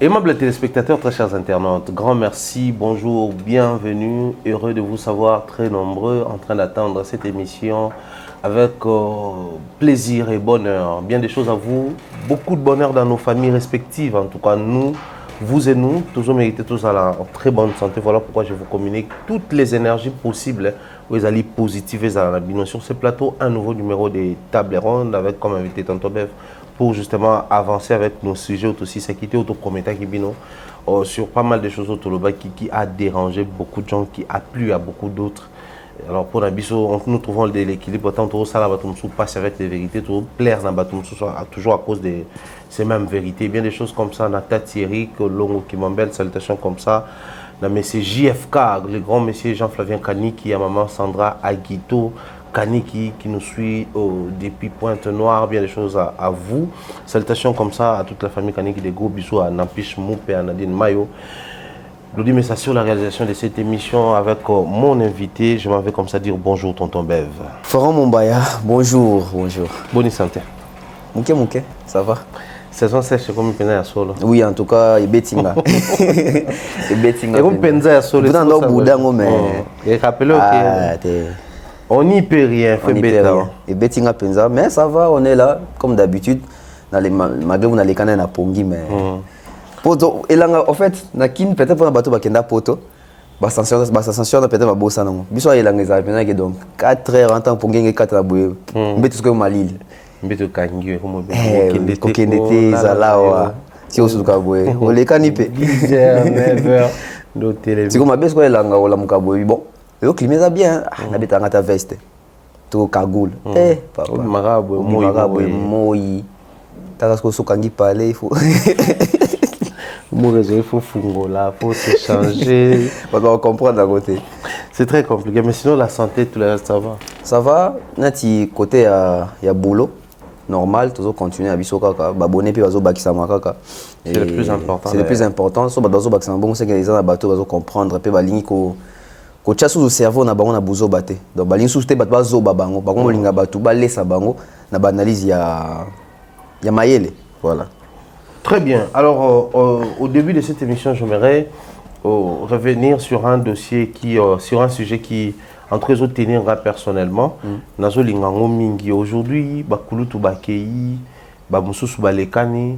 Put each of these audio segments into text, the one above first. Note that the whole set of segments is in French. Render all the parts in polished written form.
Aimables téléspectateurs, très chers internautes, grand merci, bonjour, bienvenue, heureux de vous savoir très nombreux en train d'attendre cette émission avec plaisir et bonheur. Bien des choses à vous, beaucoup de bonheur dans nos familles respectives, en tout cas nous, vous et nous, toujours méritez tous à la très bonne santé. Voilà pourquoi je vous communique toutes les énergies possibles, vous allez positives et à la bino sur ce plateau, un nouveau numéro des tables rondes avec comme invité Tonton Bev, pour justement avancer avec nos sujets aussi, c'est quitté autoprometteur qui bino sur pas mal de choses autour de qui a dérangé beaucoup de gens, qui a plu à beaucoup d'autres. Alors pour Nabiso, nous trouvons l'équilibre, tant que ça, passe avec les vérités, tout plaire dans toujours à cause de ces mêmes vérités. Bien des choses comme ça, Nata Thierry, Longo qui m'embelle, salutations comme ça. Mais c'est JFK, le grand monsieur Jean-Flavien Kaniki, à maman Sandra Aguito, Kaniki qui nous suit depuis Pointe-Noire, bien des choses à vous. Salutations comme ça à toute la famille Kaniki, des gros bisous à Nampiche Moupé, à Nadine Mayo. Je dis mais ça sur la réalisation de cette émission avec mon invité. Je m'en vais comme ça dire bonjour Tonton Bev. Florent Mombaya, bonjour. Bonne santé. Mouké, ça va? Saison sèche, c'est comme une à solo. Oui, en tout cas, il bettinga. Il bettinga. Et comme penza à solo. Vous dans le boudin, mais. Et rappelez on n'y peut rien, on n'y peut rien. Et bettinga penza, mais ça va, on est là, comme d'habitude. Malgré vous n'allez qu'à un pongi, mais. Poto, et là, en fait, nakin peut-être pour un bateau bakenda poto. Basascension peut-être ma bossa non. Biso il a les appels que donc 4 heures en temps pour gagner 4 à bouer. Mais tout ce que malil. Mbito kangi comme kokendete zalawa si osu kabwe ole kanipe 10h 9h d'hôtel. C'est comme abes ko elanga ola mukabwe bon. Yo climeza bien na betanga ta veste. To kagoul. Papa. Maraboy moi. Takas ko sokangi parler il faut il faut fungola, il faut s'échanger. On va comprendre à côté. C'est très compliqué, mais sinon la santé, tout le reste, ça va. Ça va. Nati côté il y a boulot normal, toujours continuer à bisokaka, babonner puis bazo bakisama kaka. C'est le plus important. C'est le plus important. So bazo bakisama bon, c'est que les gens na bateau bazo comprendre puis balingi ko chasse au cerveau na bango na buzo baté. Donc balingi sous te bazo babango, bango linga batu ba lesa bango na banalise ya mayele. Voilà. Très bien. Alors, au début de cette émission, j'aimerais revenir sur un dossier sur un sujet qui, entre les autres, tenira personnellement. Nazo lingango mingi. Aujourd'hui, bakulutu bakei, bamususu balekani,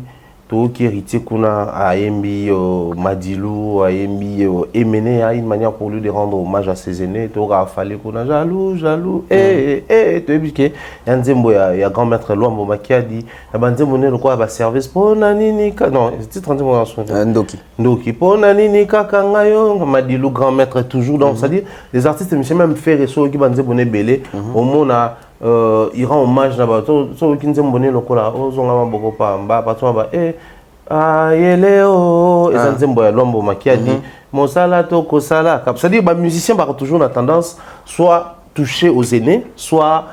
to qui héritier kuna a Embi Madilou, a Embi Emene, a une manière pour lui de rendre hommage à ses aînés. To a fallu kuna jaloux. To ebiké. Yanzembo ya grand maître Luambo qui a dit, la banzembo ne quoi va service pour nanini ka non, c'est 30 mois Ndoki pour nanini ka kangayo, Madilou grand maître toujours donc ça dit les artistes monsieur même faire so qui banzembo ne belé au mona il rend hommage là-bas. So qui nous bonné le cola. Oh zonga boko pa mba patron ba yeleo ezanzembo ya Lombo qui a dit mosala to kosala. C'est-à-dire ba musicien ba toujours la tendance soit toucher aux aînés, soit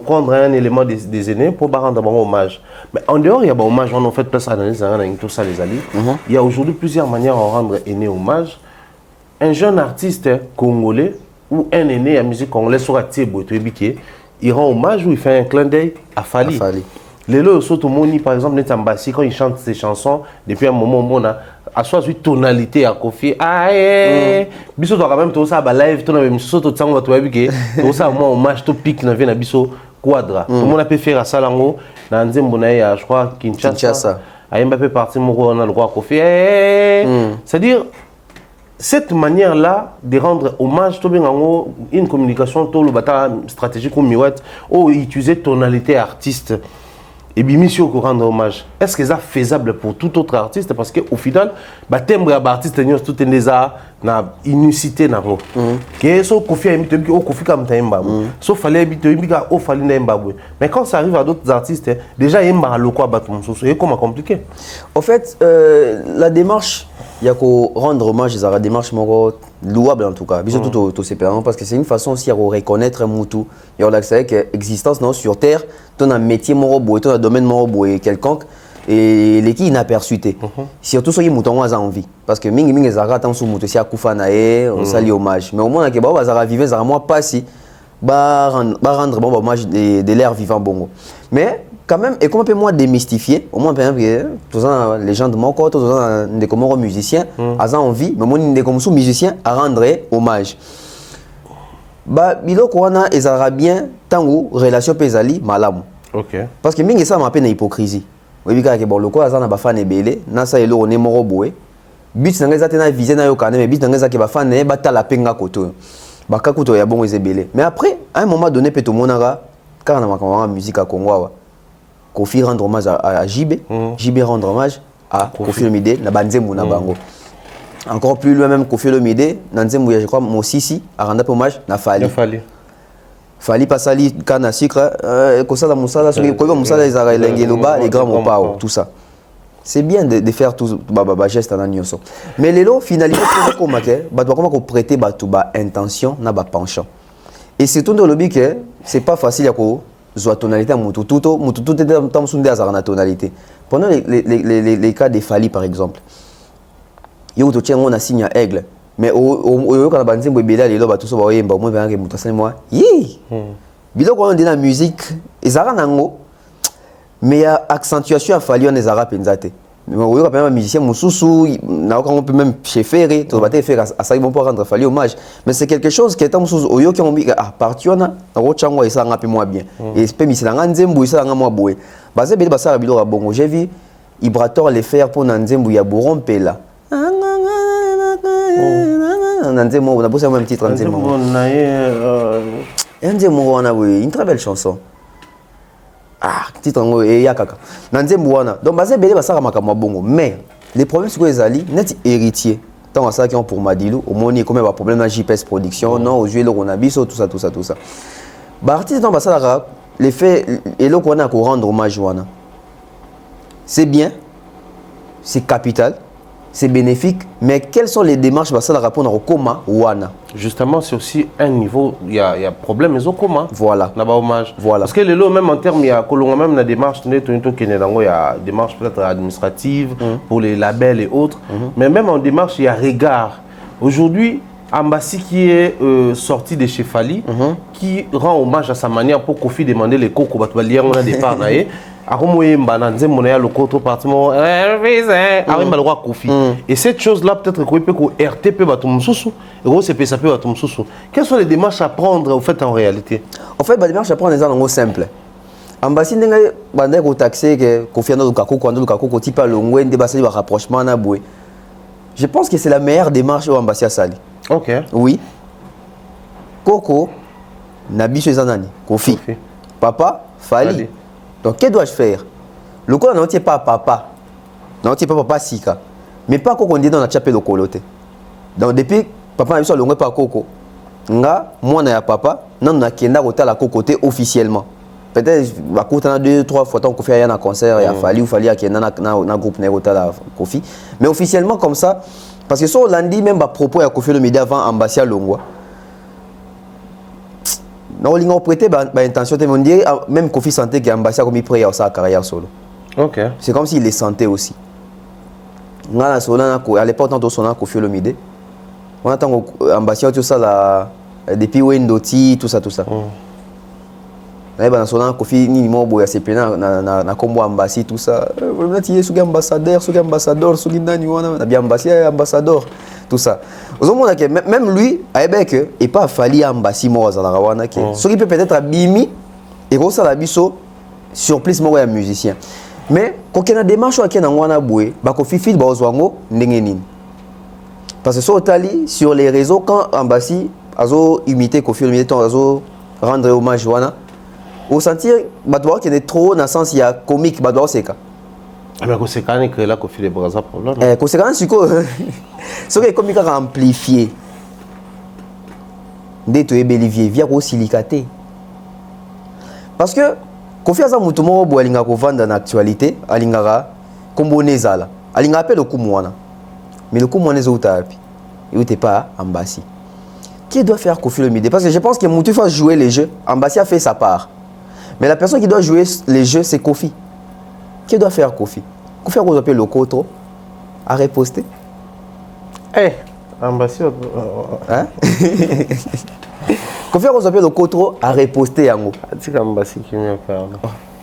prendre un élément des aînés pour rendre un hommage. Mais en dehors il y a un hommage, on a fait plus d'analyse dans tout ça les alliés. Il y a aujourd'hui plusieurs manières de rendre aîné hommage. Un jeune artiste congolais ou un aîné à musique congolaise soit Thiebo Toebiké, il rend hommage ou il fait un clin d'œil à Fali. Les lots Sotomoni, par exemple, Netambassi, quand il chante ses chansons, depuis un moment, on a une tonalité à Kofi. Biso doit quand même tout ça à live, tout le monde saute au tout ça moi hommage tout pic na vena biso quadra. Tout le monde a pu faire à Salango, dans Nzembona, je crois Kinshasa. A Mbappé parti moko on a le droit à Kofi. C'est-à-dire cette manière-là de rendre hommage, une communication, stratégique comme Miwat, ou utiliser tonalité artiste. Et bien, mission pour rendre hommage. Est-ce que c'est faisable pour tout autre artiste? Parce qu'au final, le thème de l'artiste est tout na unicité. Mais quand ça arrive à d'autres artistes, déjà, il y a c'est compliqué. En fait, la démarche, il y a qu'à rendre hommage à la démarche louable en tout cas, parce que c'est une façon aussi de reconnaître un moutou. Il y a l'existence sur Terre, tu as un métier, tu as un domaine quelconque, et l'équipe inaperçue. Surtout ceux qui ont envie. Parce que mingi zara tant sous moutou, si à Koufanae, on s'allie hommage. Mais au moins, on va vivre, ça moi pas si, rendre hommage de l'air vivant bongo. Mais quand même, et comment peut moi démystifier, au moins, tous les gens de mon côté, tous des comme musiciens, ils ont envie, mais moi, des comme musiciens, à rendre hommage. Bah, biloko wana ezara bien tango relation pesali malamu. OK. Parce que mingi ça m'appelle hypocrisie. Oui, bika ke bon loko azana ba fan ebele, na sa elo ne moro boé. But na ngeza tena viser na yo kana, mais but na ngeza ke ba fan ne ba tala penga koto. Ba kakuto ya bongo ezebele. Mais après, à un moment donné peut to monara car na makama musique à Congo. Kofi rendre hommage à JB, JB rendre hommage à Kofi Olomide na banzembu na bango. Encore plus lui-même Kofi Olomide, Nanzembu, je crois, Mosisi, a rendu hommage à Fali. Fali pasali kana sucre, Kosala Moussala, Koyo Moussala, les Arelengeloba, les grands Mopao, tout ça. C'est bien de faire tout ce geste en agnoso. Mais les lots, finalement, comment prêter ba intention, na ba penchant. Et c'est tout dans le but que c'est pas facile à quoi soit tonalité à Mututu est dans son à tonalité. Pendant les cas des Fali par exemple. Yo to tient on a signé aigle mais au quand la nzembo ebela lelo ba tout so ba yemba moi ba nge mutasani moi yi biloko on dit la musique ezara nango mais ya accentuation a fallu on ezara penzate mais au quand même musicien mususu na on peut même chefferer to ba te faire à ça ils vont pas rendre fallu hommage mais c'est quelque chose qui est mususu oyo qui on dit ah partiona ro changwa isa ngapi moi bien et pe misila nzembo isa nga moi boye ba ze beli ba sala biloko bongo j'ai vu Ibrator les faire pour nzembo ya borompela. Nanzemo, on a posé un petit Nanzemo. Nanzemo, on a une très belle chanson. Ah, titre et yakaka. Nanzemo, on a. Donc, basé belé basara makama bongo. Mais les problèmes c'est que les alliés, net héritier. Tant à ça qui ont pour Madilou, au moins il y a quand même un problème dans JPS production, non, aux yeux on a biso tout ça. Bah artiste dans basara, les faits et là qu'on a qu'on rendre hommage wana. C'est bien, c'est capital. C'est bénéfique, mais quelles sont les démarches pour répondre au coma wana? Justement, c'est aussi un niveau, il y a problème, mais au coma. Voilà. Là-bas, hommage. Voilà. Parce que les lots, même en termes, il y a même la démarche, il y a des démarches peut-être administratives pour les labels et autres, mais même en démarche, il y a regard. Aujourd'hui, Ambassi qui est sorti de chez Fali, qui rend hommage à sa manière pour Kofi demander les cocos, on a des parts. Et cette chose-là, peut-être qu'on peut RTP, quelles sont les démarches à prendre au fait en réalité? En fait, les démarches à prendre sont simples. Ambassi n'est taxé que Kofi rapprochement. Je pense que c'est la meilleure démarche au Ambassi à Sali. Ok. Oui. Coco, Nabiche Zanani, Kofi. Papa, Fali. Donc, que dois-je faire? Le coup, on n'est pas papa. On n'est pas papa Sika. Mais pas qu'on dit dans la chapelle au coloté. Donc, depuis papa n'a pas pas Coco. Nga, moi, n'a papa, non, on a qui n'a pas la cocoté officiellement. Peut-être, à côté de 2-3 fois, tant qu'on fait un concert, il a fallu qu'il y ait un groupe négocié la Kofi. Mais officiellement, comme ça, parce que si on l'a dit, même à propos de Kofi Olomide avant Ambassia Longwa. Non, ils ont prêté l'intention de me dire, même Kofi sentait qu'il y a Ambassia comme il priait à sa carrière solo. Ok. C'est comme s'il les sentait aussi. À l'époque, on a Kofi Olomide. On attend Ambassia tout ça depuis Wendoti, tout ça. Là, on a Kofi ni mobo ya sepena na combo Ambassi tout ça. On a tiré sur ambassadeur, sur nani wana, bien ambassadeur. Tout ça. Même lui, il n'est pas fallu Ambassi Morazalawana. Ce qui peut peut-être abîmer et ça la biso surprise moi un musicien. Mais quand il y a des démarches qui sont en boué, Kofi Fit bazwango ndengenin. Parce que sur les réseaux quand Ambassi azo imiter Kofi Olomide azo rendre hommage wana, au sentir badwa qu'il est trop dans le sens il y a comique badwa c'est ka. Mais c'est quand même que là Kofi les bras problème. C'est quand même ce que comique a amplifié. D'être Belivier via au silicaté. Parce que Kofi aza mutu mo bo alinga ko vendre dans actualité, alinga kombo nezala. Alinga appelle le kumwana. Mais le kumwana ezouta il n'était pas Ambassi. Qui doit faire Kofi Olomide? Parce que je pense que Moutou faut jouer les jeux. Ambassi a fait sa part. Mais la personne qui doit jouer les jeux, c'est Kofi. Qui doit faire Kofi? Kofi a appelé le Kotro à reposter. Ambassi. Hein? Kofi a appelé le Kotro à reposter. C'est Ambassi qui me parle.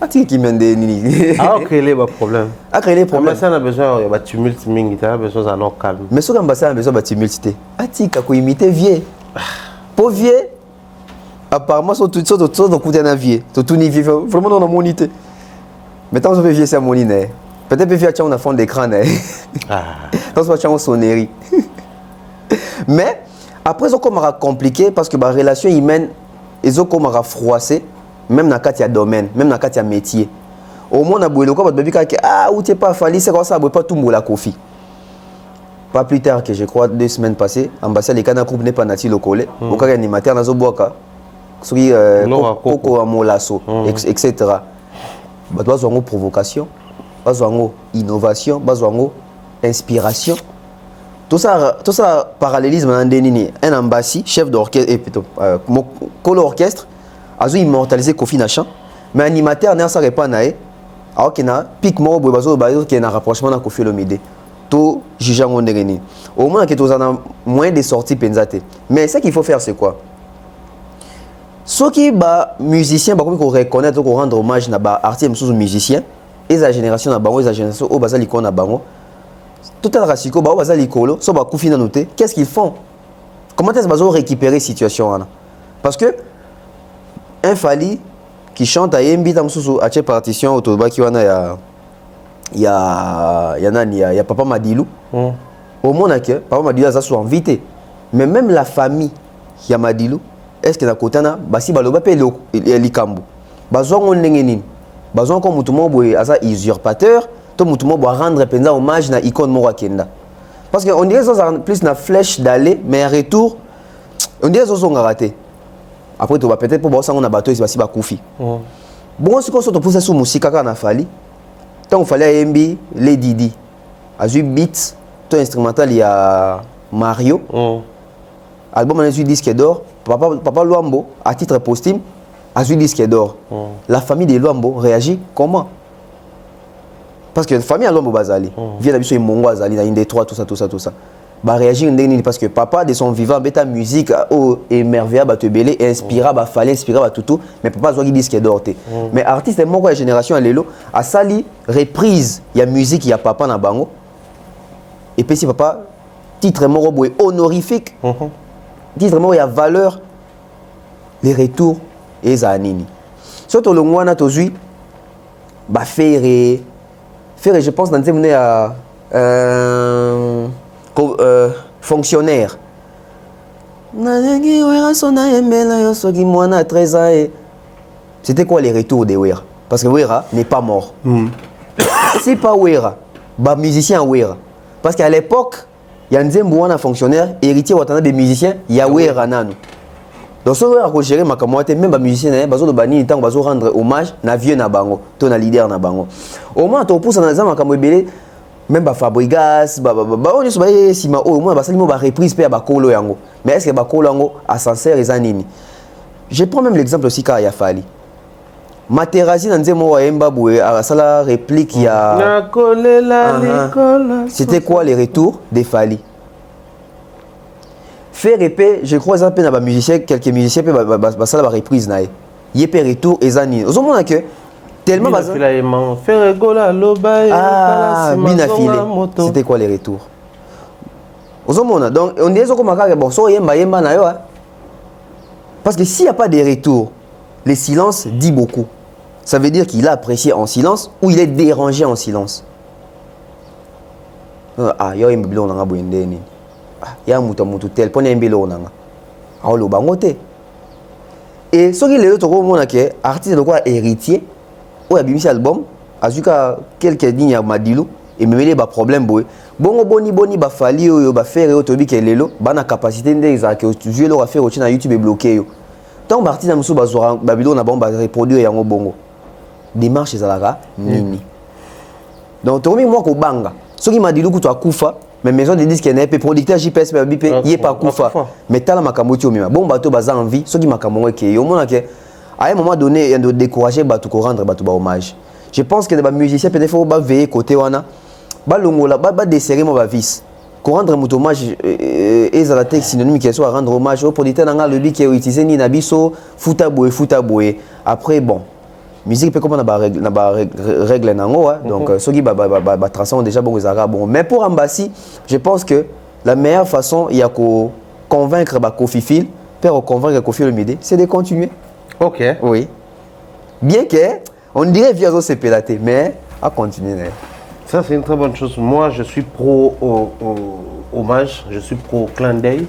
ati qui mène des nini. Ah, ok, les problèmes. A créé les problèmes. Ambassade a besoin de tumulte, il a besoin d'un nom calme. Mais ce qu'ambassade a besoin de tumulte, ati kako imiter vieux. Pour vieux, apparemment, sont tout côté d'un vieux. Tout ni vieux, vraiment dans la monité. Mais tant que vieux, c'est à monine. Peut-être que vieux, on a fond d'écran. Tant que on sonnerie. Mais après, ça commence à compliqué parce que la relation humaine, ils ont commencé à froisser, même dans le domaine, même dans le métier. Au moins, on a boué ah, où tu n'es pas fallu, c'est comme ça, pas tout le monde la coffee. Pas plus tard que je crois 2 semaines passées, l'ambassade de Canada groupe n'est pas natif local. Au cas où animateur dans Zoboaka, qui Coco Amolasso, etc. Bah, tu as une provocation, tu as une innovation, tu as une inspiration. Tout ça parallélisme dans Denini. Un ambassade, chef d'orchestre, et plutôt, colo orchestre, a immortalisé Kofi Nachan, mais animateur n'a pas répondu. Alors qu'il y a un pic mort, qui est un rapprochement avec Kofi Olomide. Tout jugeant on est au moins que tu as moins de sorties pensate. Mais ce qu'il faut faire c'est quoi? Ceux qui ba musiciens ba qu'on reconnaître qu'on rendre hommage na ba artiste sous musicien et la génération na bango et la génération au bazali qu'on a bango tout à rasiko ba bazali kolo so ba kufina noté qu'est-ce qu'ils font? Comment est-ce qu'ils récupérer situation là? Parce que un Fally qui chante à Yembi tam sous à partition autoba qui wana il y a Papa Madilou. Au moins, Papa Madilou a soit invité. Mais même la famille qui a Madilou, est-ce que na kotana basi baloba pe likambu. Bazwa on nengeni. Bazwa ko mutumo boy asa usurpateur, to mutumo bo rendre penza hommage na icône moko kenda. Parce que on dirait ça plus na flèche d'aller mais en retour on dirait ça on a raté. Après tu vas peut-être pour ça on a bateau basi ba koufi. Bon ce qu'on se pose sur musique quand na Fally. Tant il fallait MB, les Didi. A eu beat, tout instrumental, il y a Mario. Album, on a eu disque d'or. Papa Luambo, à titre posthume, a eu disque d'or. La famille de Luambo réagit comment? Parce que la famille de Luambo Bazali, vient d'habitude de Mongo Bazali, dans une des trois, tout ça. Bah réagir parce que papa de son vivant bêta musique émerveilla ba te belé inspira ba fallait inspira ba tout mais papa zo qui disque d'or mais artiste mon quoi génération à lelo a sali reprise il y a musique il y a papa na bango et puis si papa titre mon boy honorifique titre mon il y a valeur les retours et zanini surtout le ngwana tozui ba faire je pense dans ces à fonctionnaire. C'était quoi les retours de Wera? Parce que Wera n'est pas mort. C'est pas Wera, bah musicien Wera. Parce qu'à l'époque, il y a un fonctionnaire, héritier des musiciens, il y a Wera Nano. Donc ce Wera a géré ma camarade, même les musiciens, ils ont rendre hommage à vieux Nabango, à leader Nabango. Au moins, tu pousse dans les camarades. Même Fabrigas, on est si au moins reprise pe kolo yango. Mais est-ce que kolo yango a sincère et zanini? Je prends même l'exemple aussi quand il a fallu. Materazzi dans Nzemo Emba Boué a la réplique il y a c'était quoi les retours des Fally? Faire répé, je crois ça peine à musicien quelques musiciens pe ça la reprise nae. Yepé retour et zanini. Au moment que tellement c'était quoi les retours? Donc on dit bon so yemba na yo parce que s'il n'y a pas de retour, le silence dit beaucoup. Ça veut dire qu'il a apprécié en silence ou il est dérangé en silence. Ah yo yemba na boyende ni. Ah ya mutu tel pona yemba na nga. Ah lo bangote. Et ce qui les autres mona que artiste de quoi héritier ou a bimisi album azuka quelques lignes à Madilou et me mêler ba problème boy bongo boni ba Fally yo ba faire otobi ke lelo ba na capacité ndeza que jouer leur affaire au na YouTube est bloqué yo tant artiste musu ba zora babilo na bomba reproduire yango bongo démarche ezalaka nini donc tomi moi ko banga soki Madilou kuto akufa mais maison de disques n'est pas producteur JPS ba bipé yé pas kufa mais tala makambo ti omima bon bato baza envie soki makambo ke yo mona ke à un moment donné, il y a de décourager Batou rendre Batou hommage. Je pense que les musiciens peut-être faut veiller côté wana, longola, desserrer mon vis. Rendre hommage et la texte synonyme qui soit rendre hommage au producteur nanga le qui est utilisé ni nabiso futa boy. Après bon, musique peut comme on a règle nango donc ceux qui transforment déjà bon bon mais pour Ambassi je pense que la meilleure façon il y a qu'à convaincre Kofi Phil pour convaincre Kofi Olomide c'est de continuer. OK. Oui. Bien que on dirait via ce pélaté mais à continuer. Ça c'est une très bonne chose. Moi je suis pro hommage, je suis pro clin d'œil.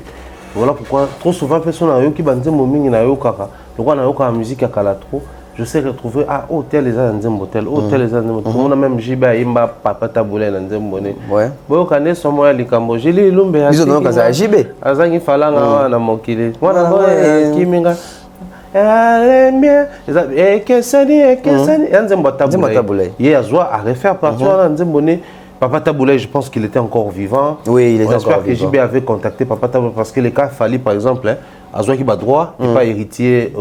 Voilà pourquoi trop souvent personne n'a eu qui bandit mon mingi na yo kaka. Le roi na yo ka musique à kala trop. Je sais retrouver tel les Nzembo tel tel les Nzembo on a même Jiba Imba Papa Taboulé Nzembo ne ouais boyo kane somo ya likambo jeli lumbe ya biso non kaza Jibe azangi falanga na mokili mwana boy kiminga elle bien et que ça dit Nzembo Taboulé il azwa à refaire partout Nzembo ne Papa Taboulé, je pense qu'il était encore vivant. Oui, il était encore vivant. J'espère que JB avait contacté Papa Taboulé parce que les cas Fali, par exemple, Azwa qui a droit, il n'est pas héritier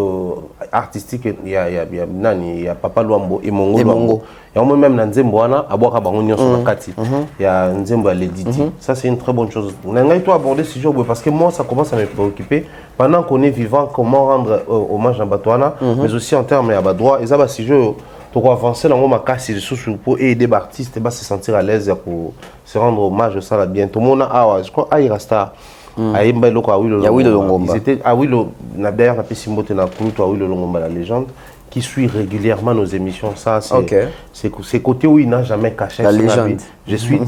artistique. Il y a Papa Luambo et Mongo. Il y a même Nzembo, il y a Nzembo Lediti. Ça, c'est une très bonne chose. On a aborder ce sujet parce que moi, ça commence à me préoccuper. Pendant qu'on est vivant, comment rendre hommage à Batouana, mais aussi en termes de droit. Et ça, c'est sujet. Pour avancer dans mon casse de sous pour aider les artistes et se sentir à l'aise pour se rendre hommage ça là bien tout le monde je crois Rasta Aïmba Loko Awilo Longomba ils étaient Awilo d'ailleurs na Pessimbote na Kuluto Awilo Longomba la légende qui suit régulièrement nos émissions ça c'est côté où il n'a jamais caché la légende je suis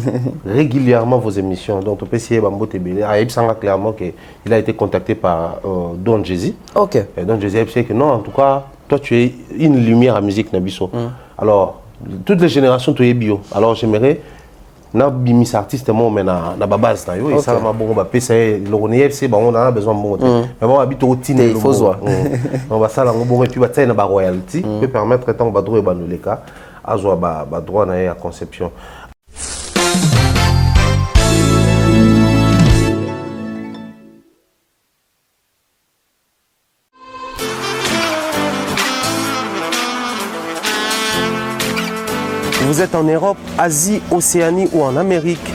régulièrement vos émissions donc on peut essayer Bambote Belé Aïb sanga clairement que il a été contacté par Don Jay-Z et Don Jay-Z sait que non en tout cas toi, tu es une lumière à musique Nabiso. Alors, toutes les générations, tu es bio. Alors, j'aimerais, Nabimis artiste, moi, mais na base na yo. Et ça, ma bon, bah, c'est le FC, bah, on a besoin de bon. Mais moi, habite au Tine. Il faut voir. On va ça, là, on bon, et puis, bah, ça, il y a ba royalty. Peut permettre, tant, bah, droit et bah, nous les cas, à jouer, bah, droit na à conception. Vous êtes en Europe, Asie, Océanie ou en Amérique.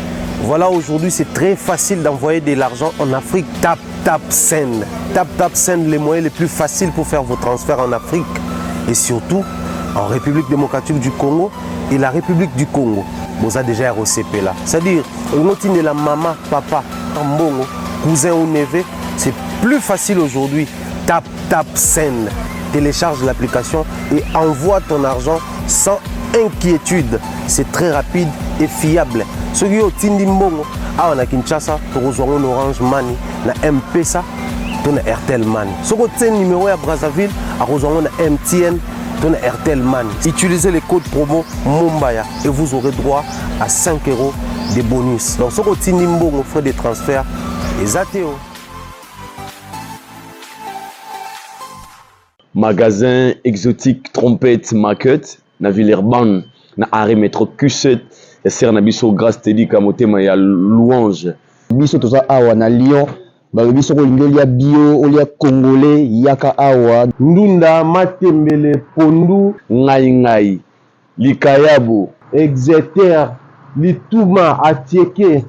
Voilà, aujourd'hui, c'est très facile d'envoyer de l'argent en Afrique. Tap Send. Tap Send, les moyens les plus faciles pour faire vos transferts en Afrique. Et surtout, en République démocratique du Congo et la République du Congo. Vous avez déjà ROCP là. C'est-à-dire, on de la maman, papa, ambongo, cousin ou neveu. C'est plus facile aujourd'hui. Tap Send. Télécharge l'application et envoie ton argent sans inquiétude. C'est très rapide et fiable. Ceux qui ont Tindi Mbongo, on a Kinshasa, on a Orange Money, on a M-Pesa, on a Airtel Money. Ceux qui ont numéro à Brazzaville, on a MTN, on a Airtel Money. Utilisez les codes promo Mumbaya et vous aurez droit à 5 € de bonus. Donc ceux qui ont Tindi Mbongo, frais de transfert, les ATO. Magasin exotique trompette market na Villeurbanne na arrêt métro Q7 et ser na biso grâce tedi kamotema ya louange biso toza awa na Lyon ba biso ko lingeli ya bio olia congolais yaka awa ndunda matembele pondu ngai likayabo Exeter lituma atieke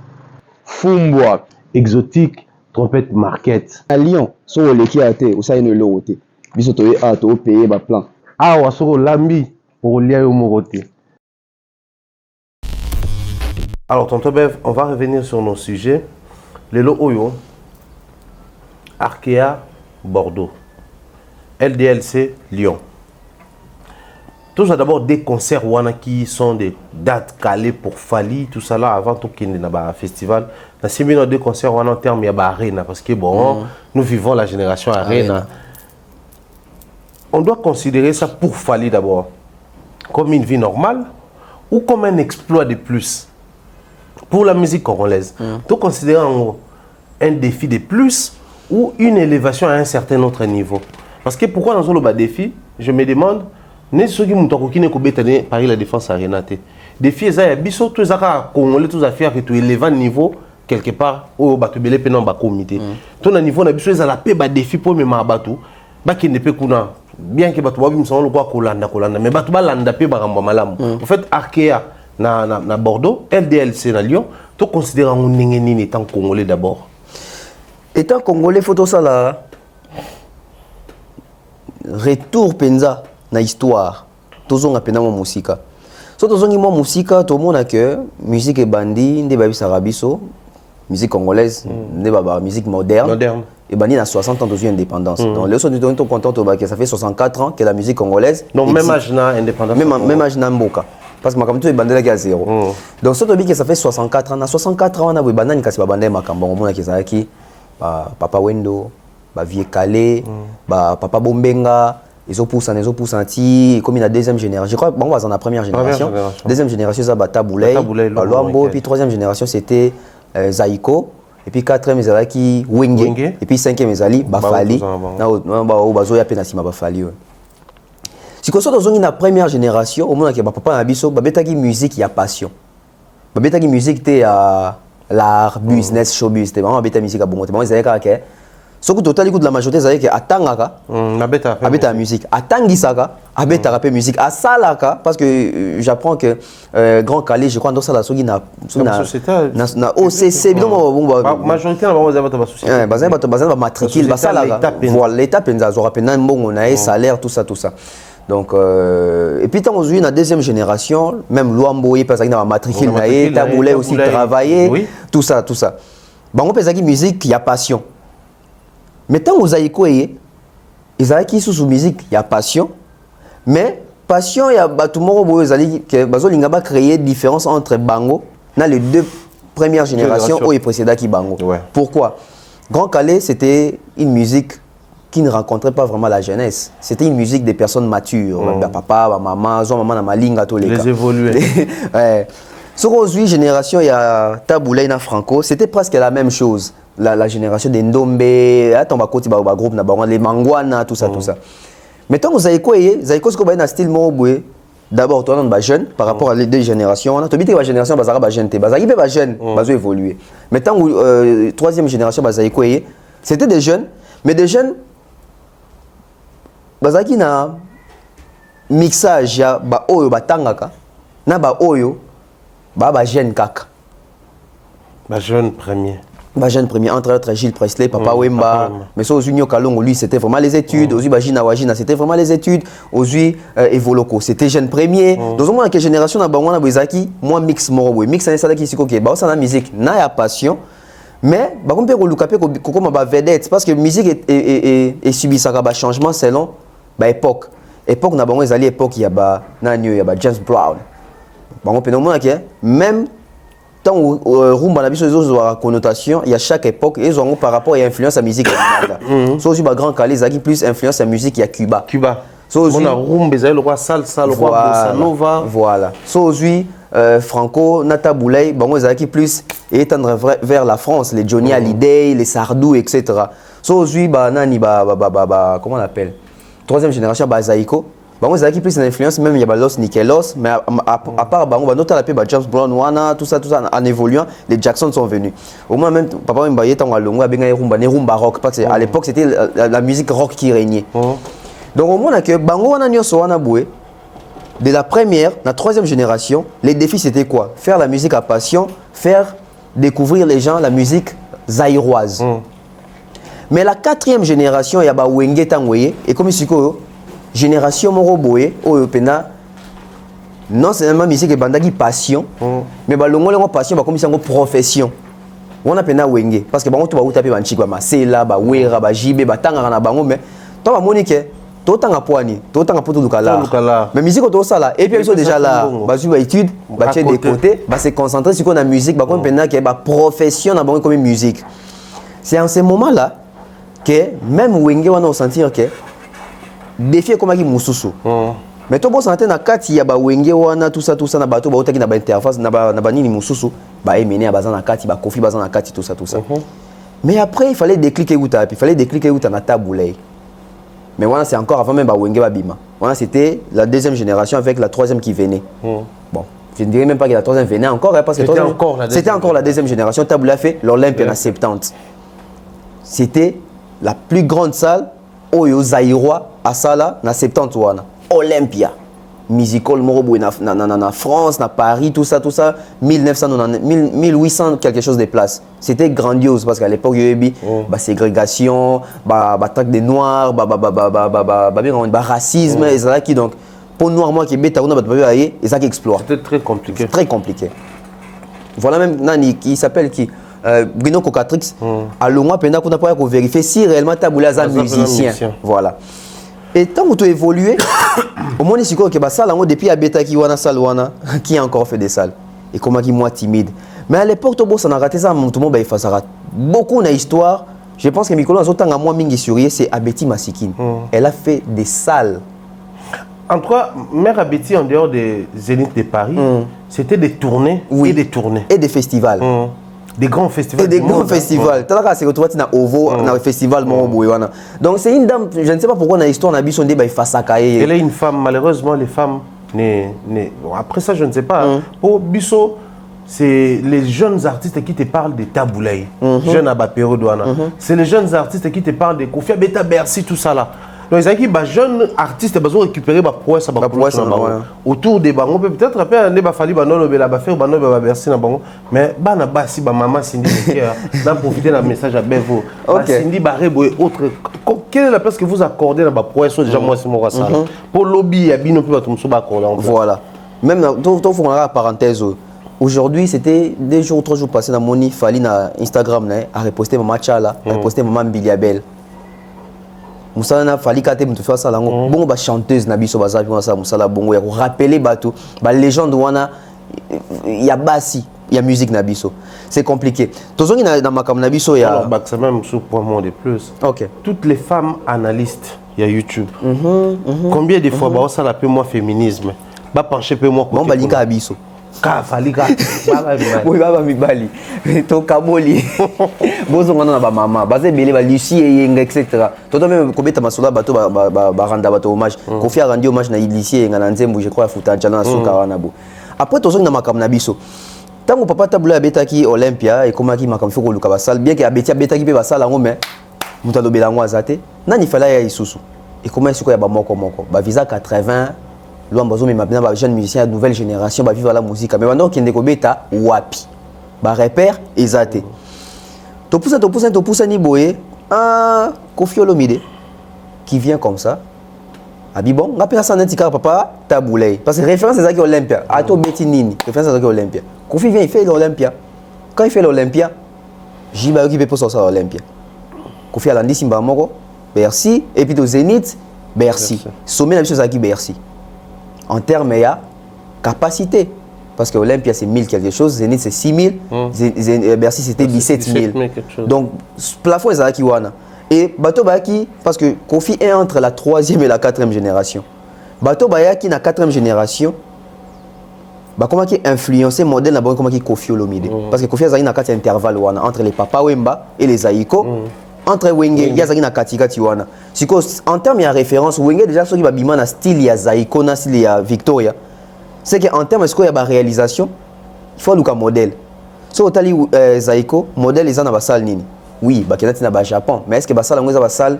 fumbwa exotique trompette market à Lyon so leki ate osayeno lote biso to to payer ba plan awa soko lambi pour lia yo moroté. Alors tonton Bev, on va revenir sur nos sujets. Lelo Oyo, Arkea Bordeaux, LDLC Lyon. Tous d'abord des concerts wana qui sont des dates calées pour Fali, tout ça là avant tout qu'il y ait un festival. Dans 6 minutes de concerts wana en termes il y a arena parce que bon, nous vivons la génération arena. On doit considérer ça pour Fali d'abord comme une vie normale ou comme un exploit de plus pour la musique congolaise. Donc considérer un défi de plus ou une élévation à un certain autre niveau. Parce que pourquoi dans le défi, je me demande, n'est ce qui m'a dit Paris la défense arena. Défi est biso tous les congolais tous affaires que tu élèves niveau quelque part au batubele penan ba comité. Ton niveau na biso la paix ba défi pour me mabatu ba qui ne peut kuna bien que batu babi msano kwa kolanda mais batu ba landa pe ba ramba malamu. En fait Arkea na Bordeaux, LDLC na Lyon, tu considères un nini étant congolais d'abord. Étant congolais faut tout ça là. Retour penza na histoire. tozonga pena mo musika. So tozongi mo musika to mona que musique bandi nde ba bisaka biso, musique congolaise, nde ba musique moderne. Et bandi a 60 ans de indépendance. Donc les autres sont contents que ça fait 64 ans que la musique congolaise. Donc même âge na indépendance. Même âge na mboka. Parce que makamto est bandé là qui a zéro. Donc ce que ça fait 64 ans, 64 ans on a bu bandani kasi ba bandé makambo on mona ki ki papa Wendo, ba Vie Calé, ba papa Bombenga, ils ont poussé ti comme la deuxième génération. Je crois bon on va dans la première génération. Deuxième génération ça ba Taboulay, ba Luambo, puis troisième génération c'était Zaiko. Et puis quatrième ezalaki Wenge. Et puis cinquième ezali Bafali. Na bazo ya pena sima Bafali. Si qu'on soit dans une première génération, au moins que papa na biso babetaki musique ya passion. Babetaki musique te à l'art, business, showbiz, te vraiment babeta musique à bon. Te vraiment ezalaka que ce que total écoute la majorité ezalaki que atangaka abeta musique, atangisaka abeta rapper musique, asalaka parce que j'apprends que Grand Calais je crois dans ça la sogi na OCC bon majorité na ba bazaba société bazaba matricule basalaka voilà l'étape penza zo rapena mbongo na salaire tout ça donc et puis tant aujourd'hui la deuxième génération même Luambo parce qu'il na matricule na Taboulay aussi travailler tout ça bango pezaki musique il y a passion. Mais tant que Zaiko ils ont qui sous musique, il y a passion. Mais passion, il y a tout le monde qui a créé différence entre Bango dans les deux premières générations où il précédait qui Bango. Ouais. Pourquoi? Grand Calais, c'était une musique qui ne rencontrait pas vraiment la jeunesse. C'était une musique des personnes matures. Papa, maman, maman, malinga, tous les cas. Les évolués. Ouais. Sur aujourd'hui, génération, il y a Taboulay na Franco, c'était presque la même chose. La génération des Ndombe, groupe, les Mangwana, tout ça. Mais tant que Zaiko, c'est comme un style mobile. D'abord, tu es jeune par rapport à les deux générations. Tu as dit que la génération est jeune, tu es jeune, tu vas évoluer. Mais tant que troisième génération, c'était des jeunes, mais des jeunes, qui na mixage, ya ba oyo batangaka, na ba oyo, ba jeune kaka. Ba jeune premier. Jeune premier, entre autres Gilles Presley, Papa Wemba, mais ça aux Union Kalongo, lui c'était vraiment les études, aux Bajina Wajina c'était vraiment les études, aux Evoloko c'était jeune premier. Dans au moins la génération na bangwana bezaki, moi mix moro, mix ça qui sikoke, ba ça na musique, na ya passion, mais ba on peut relukaper comme ba vedette parce que musique est subi ça ba changement selon ba époque. Époque na bango ezali époque il y a ba nanyo il y a ba James Brown. Bango peut nommer que même rumba na biso ezo connotation il y a chaque époque ils ont par rapport à influence à musique so aussi ba Grand Calais qui plus influence à musique il y a Cuba so on a rumba ezali le roi salsa le roi bossa nova voilà so aussi Franco Nata Boulay bango ezali plus étendre vers la France les Johnny Hallyday les Sardou etc so aussi ba nani ba comment on appelle troisième génération ba Zaiko. Bon, c'est qui plus une influence, même il y a Los Nikelos, mais à part, on va noter la paix, James Brown, Wana, tout ça, en évoluant, les Jackson sont venus. Au moins, même, papa Mbaye, tant à Longo, avec rumba rock, parce qu'à l'époque, c'était la musique rock qui régnait. Donc, au moins, on a que Bango, Wana, Nyoso, Wana, Boué, de la première, la troisième génération, les défis, c'était quoi? Faire la musique à passion, faire découvrir les gens la musique zaïroise. Mais la quatrième génération, il y a Wenge Tangweye, et comme ici, génération moroboé oyo pena non seulement musique bandaki passion mais balongo lengo passion ba komisa ngo profession on a pena wenge parce que bango to ba utape ba nchikwa masela ba wera ba jibe ba tanga na bango mais to ba monique to tanga poani to tanga poto dukala mais musique to sala et puis ils sont déjà là ba su ba étude ba tient de côté ba se concentrer sur la musique ba comme pena que ba profession na bango comme musique c'est en ce moment là que même wenge on a sentir que défi comme qui mususu mais to bo santé na kati ya ba wenge wana tout ça na bato ba otaki na ba interface na ba nini mususu ba emene ba na kati ba kofi ba na kati tout ça mais après il fallait décliquer na Taboulay mais voilà c'est encore avant même ba wenge ba bima voilà c'était la deuxième génération avec la troisième qui venait bon je ne dirais même pas que la troisième venait encore parce que c'était encore la deuxième génération. Taboulay a fait l'Olympia en 70 c'était la plus grande salle Oyo Zaïrois à Sala na 70 wana Olympia musical morobo na France na Paris tout ça 1800 quelque chose de places c'était grandiose parce qu'à l'époque il y avait ségrégation traque des noirs racisme et ça qui donc pour noir moi qui bête on a battu et ça qui explore. C'était très compliqué. C'est très compliqué. Voilà même Nani qui s'appelle qui Bruno Cocatrix. À le mois pendant qu'on a pas vérifier si réellement Taboula est un musicien. Voilà. Et tant que tu as évolué, au moins c'est quoi que bah ça là depuis Abeta qui wana salwana qui a encore fait des salles et comment qui moi timide. Mais à l'époque tout bon ça n'a raté ça tout le monde bah il fait ça beaucoup na histoire. Je pense que Mikolo Azotanga moi mingi surier c'est Abeti Masikine. Elle a fait des salles. En tout cas, Mère Abeti, en dehors des Zénith de Paris, c'était des tournées et des tournées. Et des festivals. Des grands festivals. Et des grands festivals. Tu as retrouvé dans OVO, dans le festival Morobouyana. Donc c'est une dame, je ne sais pas pourquoi dans l'histoire, on a vu son débat, il fait ça. Elle est une femme, malheureusement, les femmes, bon, après ça, je ne sais pas. Pour Bisso, c'est les jeunes artistes qui te parlent de Taboulaye, jeunes Abapero Douana. C'est les jeunes artistes qui te parlent de Kofi Abeta Bercy, tout ça là. Donc, les jeunes artistes ont récupéré la prouesse autour des bancs. Peut-être après, il va falloir Bercy, mais si maman Cindy va profiter d'un message à Bevo. Cindy Barrebo et autres. Quelle est la place que vous accordez dans la prouesse déjà moi c'est mon ça pour lobby il y a bien plus voilà. Même dans la parenthèse. Aujourd'hui, c'était 2 jours ou 3 jours passés dans mon Fali na Instagram à reposter maman Chala, à reposter maman Biliabel. Moussala Fali Kate me faire ça là. Bon ba chanteuse na biso baza puis ça Moussala bongo ya rappeler bateau, ba légende wana ya basi, ya musique na biso. C'est compliqué. Tozongi na makam na biso ya c'est même sous point mot de plus. OK. Toutes les femmes analystes, il y a YouTube. Combien de fois ba ça la peu moi féminisme, ba pencher peu moi côté. Bon ba lika biso. Ka falika oui baba mibali to kaboli bozo ngana na ba mama baze belé ba Lucie yenga etc. Toto même kobeta masola bato ba randa bato hommage Kofi a rendu hommage na Lucie yenga na Nzembo je crois à Futa Njala na Suka wana bo après tozo na makam na biso tango papa Taboula abetaki Olympia et komaki makam foko luka ba salle bien que abeti abetaki pe ba salle ngo mais mutalo belango azate nani fala ya isusu et comment est-ce que ya ba moko ba visa 80 Luambazo mais maintenant ba jeune musicien de nouvelle génération ba vivre la musique mais maintenant qui ndeko beta wapi ba repère ezate to poussa ni boye Kofi Olomide qui vient comme ça abi bon ngapela ça netika papa Taboulaye parce que référence c'est ça qui Olympia ato beti nini référence c'est ça qui Olympia Kofi vient il fait l'Olympia quand il fait l'Olympia Jiba occupé pour ça Olympia Kofi alandi simba moko Bercy et puis au Zénith Bercy sommet la chose qui Bercy en termes de capacité. Parce que Olympia c'est 1000 quelque chose, Zénith c'est 6000, Bercy c'était 17 000. Donc, plafond est qui wana. Et Bato Bayaki, parce que Kofi est entre la 3e et la 4e génération. Bato Bayaki na 4e génération, comment qui influencé le modèle comment qui Kofi Olomide. Parce que Kofi a na 4 intervalle wana entre les Papa Wemba et les Aïko. Entre Wenge, il y a na katika tiwana. En termes de référence, Wenge déjà ce qui va bima na style ya Zaiko na style ya Victoria. C'est que en termes de ce qu'il y a réalisation, il faut un modèle. Si on tali Zaiko, modèle les en a salle nini. Oui, ba kenati na ba Japon, mais est-ce que ba salle ngoza ba salle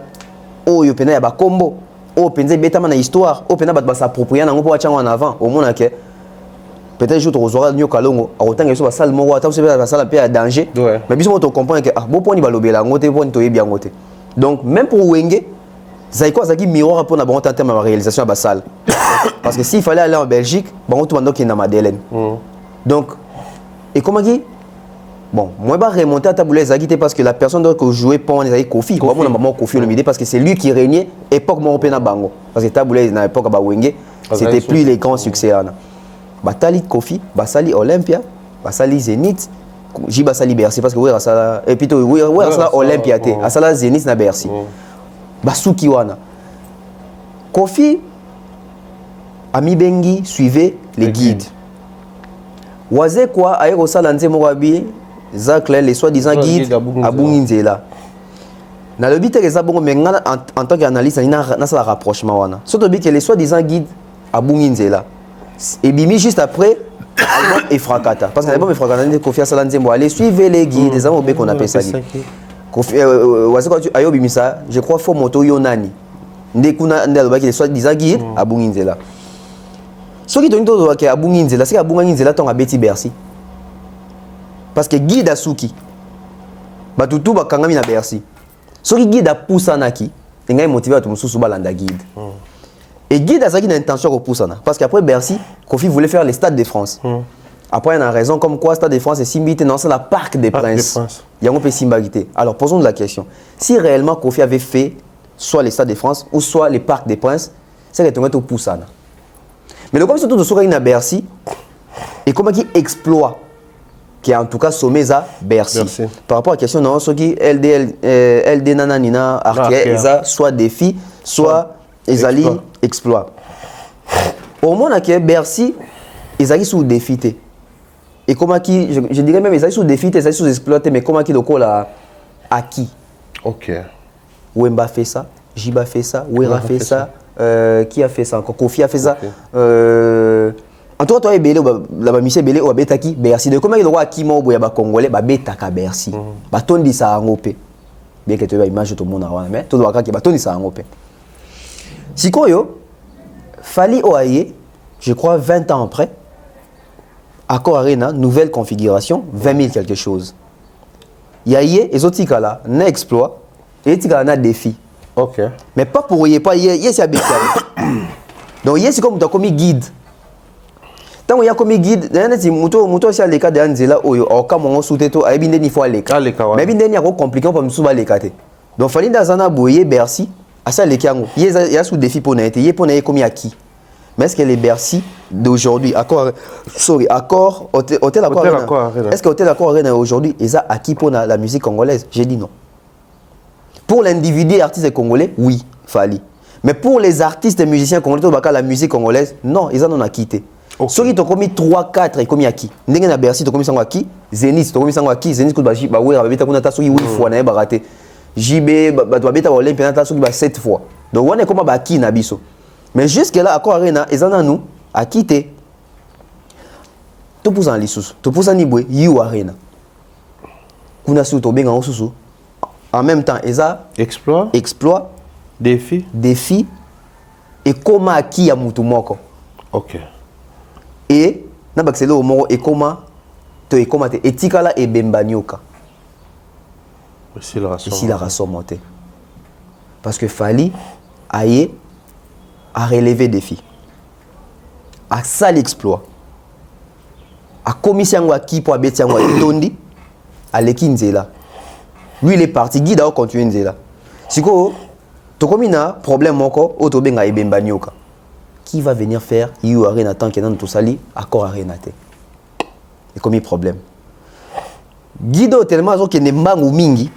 oh yo pena ya ba combo, oh penze beta na histoire, oh pena ba s'approprier na ngo changa en avant, au moins que peut-être jour aux horaires nyo kalongo autant que soit salle moko attends c'est la salle peu à danger mais biso on comprend que bon point ni balobela ngote point to bien ngote donc même pour Wenge Zaiko azaki miroir pour na bon en termes de réalisation à la salle parce que s'il fallait aller en Belgique bon tout mandok na Madeleine donc et comment qui bon moi ba remonter à Taboulaye Zaki parce que la personne doit jouer pour les Kofi moi mon maman Kofi Olomide parce que c'est lui qui régnait époque mon na bango parce que Taboulaye na époque ba Wenge c'était plus les grands succès Batali Kofi, Basali Olympia, Basali Zénith, Basali Bercy parce que oui ça et puis oui ça Olympia té, ça Zénith na Bercy. Basuki wana. Kofi Ami Bengi suivait les guides. Waze quoi ayo sala nzemo wabi Zach les soi-disant guides à Bunginzela. Na le but que ça bongo menga en tant qu'analyste na ça rapprochement wana. Surtout que les soi-disant guides à Bunginzela. Et Bimi juste après l'album et Fracata parce que l'album et Fracata Kofi Asala Nzembo allez suivre les guides des hommes qu'on appelle ça Kofi Waze quoi ayo Bimi ça je crois faut moto yonani ndekuna ndalo qui soit disant guide à Bunginzela ce qui donne to que à Bunginzela c'est à Bunginzela ton abeti Bercy parce que guide asuki batutu bakangami na Bercy ce qui guide a pousanaki ngai motivé à tout mususu balanda guide Et Guide a une intention de pousser. Parce qu'après Bercy, Kofi voulait faire les Stades de France. Après, il y a une raison comme quoi Stade de France est Simbité, non, c'est la Parc des Princes. Il y a un peu Simbalité. Alors, posons la question. Si réellement Kofi avait fait soit les Stades de France ou soit les Parcs des Princes, c'est que tu as poussé. Mais le comme surtout de ce qu'il y a Bercy, et comment il exploit, qui est en tout cas sommet à Bercy. Par rapport à la question, non, ce qui LD Nananina, Arkea, soit défi, soit Ezali exploit. Au moins, que Bercy, Ezali sous défi. Et comment qui, je dirais même, Ezali sous défi, Ezali sous exploité, mais comment qui le col a acquis. Ok. Wemba fait ça, Jiba fait ça, Wera fait ça. Qui a fait ça encore? Kofi a fait ça. En tout cas, toi, Belé, la mission Belé, ou Betaki, Bercy. De comment il y a qui m'a oublié, Congolais, Betaka Bercy. Baton dit ça en OP. Bien que tu aies l'image de tout le monde avant, mais tout le monde a baton dit ça en OP. Si Koyo, Fali Oaye, je crois 20 ans après, Accor Arena, nouvelle configuration, 20 000 quelque chose. Yaye, et autres là, n'a exploit, et il y a un défi. Ok. Mais pas pour y pas c'est habituel. Donc c'est comme tu as commis guide. Tant qu'il y a commis guide, si muto si les cas de Anzela ou au cas mon sous teto a bien ni fois les cas. Mais bien ni a compliqué pour me souba les cas. Donc fallait dans un aboyer Bercy à ça les cas. Il y a sous défi pour n'être y pour n'être commis à qui. Mais est-ce que les Bercy d'aujourd'hui accord hôtel Accor est-ce que hôtel Accor aujourd'hui ils a acquis pour la musique congolaise? J'ai dit non. Pour l'individu artiste congolais, oui, Fali. Mais pour les artistes et musiciens congolais, la musique congolaise, non, ils en ont quitté. Ceux qui ont commis 3, 4, ils ont commis à qui? N'est-ce pas Bercy, ils ont commis à qui? Zénith, ils ont commis à qui? Zénith, ils ont commis à qui? Ils ont commis à qui? JB, ils ont commis à qui? 7 fois. Donc, on est comme à qui Nabiso. Mais jusque-là, Accor Arena, ils en ont nous à quitter. Tout pour ça, tout pour ça, Niboué, You Arena. Kuna su to benga osusu. En même temps, exploit, défi, et comment qui a mutu moko. Ok. Et n'abakselo au moro et comment te etikala et bembanyoka. Ici la raison montée. Parce que Fali aye a relevé défi. A ça l'exploit. A commission à qui pour abeti yango tondi à l'ekinzela. Lui, il est parti, Guide a continué là. Si tu as un problème, qui va venir faire You Arena tant qu'il y a tout sali, Accor Arena. Et comme il y a problème. Guide a tellement qu'il n'est pas mingi.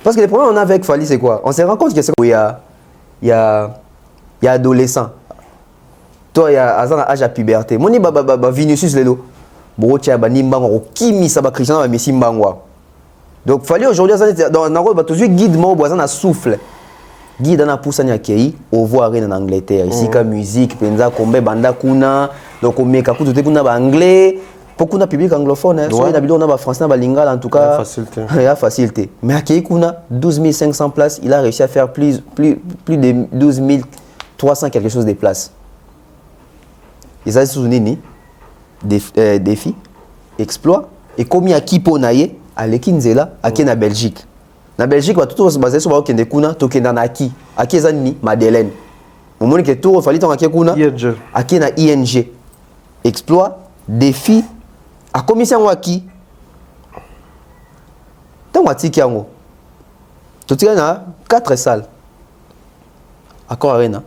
Parce que le problème qu'on a avec Fali, c'est quoi? On se rend compte qu'il y a adolescent. Toi, il y a un âge à puberté. Moi, je Vinicius Lelo. Bro, tu as un nimbango. Qui mis ça, Christian, mais Simbangwa. Donc, il fallait aujourd'hui, dans le rôle, tu as guide mon voisin à souffle. Guide na poussa ni akei, au voir en Angleterre. Ici, la musique, penza, kombe, banda, kuna. Donc, on met kakou, tout est kuna, anglais. Beaucoup de public anglophone. Soit on a français, on a lingala, en tout cas. Il y a facilité. Mais akei, kuna, 12 500 places, il a réussi à faire plus de 12 300 quelque chose de places. Ils ont souvenu défi, exploit, et comme il y a qui pour naïe, à l'Ekinzela, à qui en Belgique. En Belgique, tout se base sur le fait que tu es à qui? À qui est Madeleine? Au moment que tout, il fallait que à qui na ING. Exploit, défi, à commission à qui? Tu as dit qu'il y a tu as 4 salles. Accor Arena,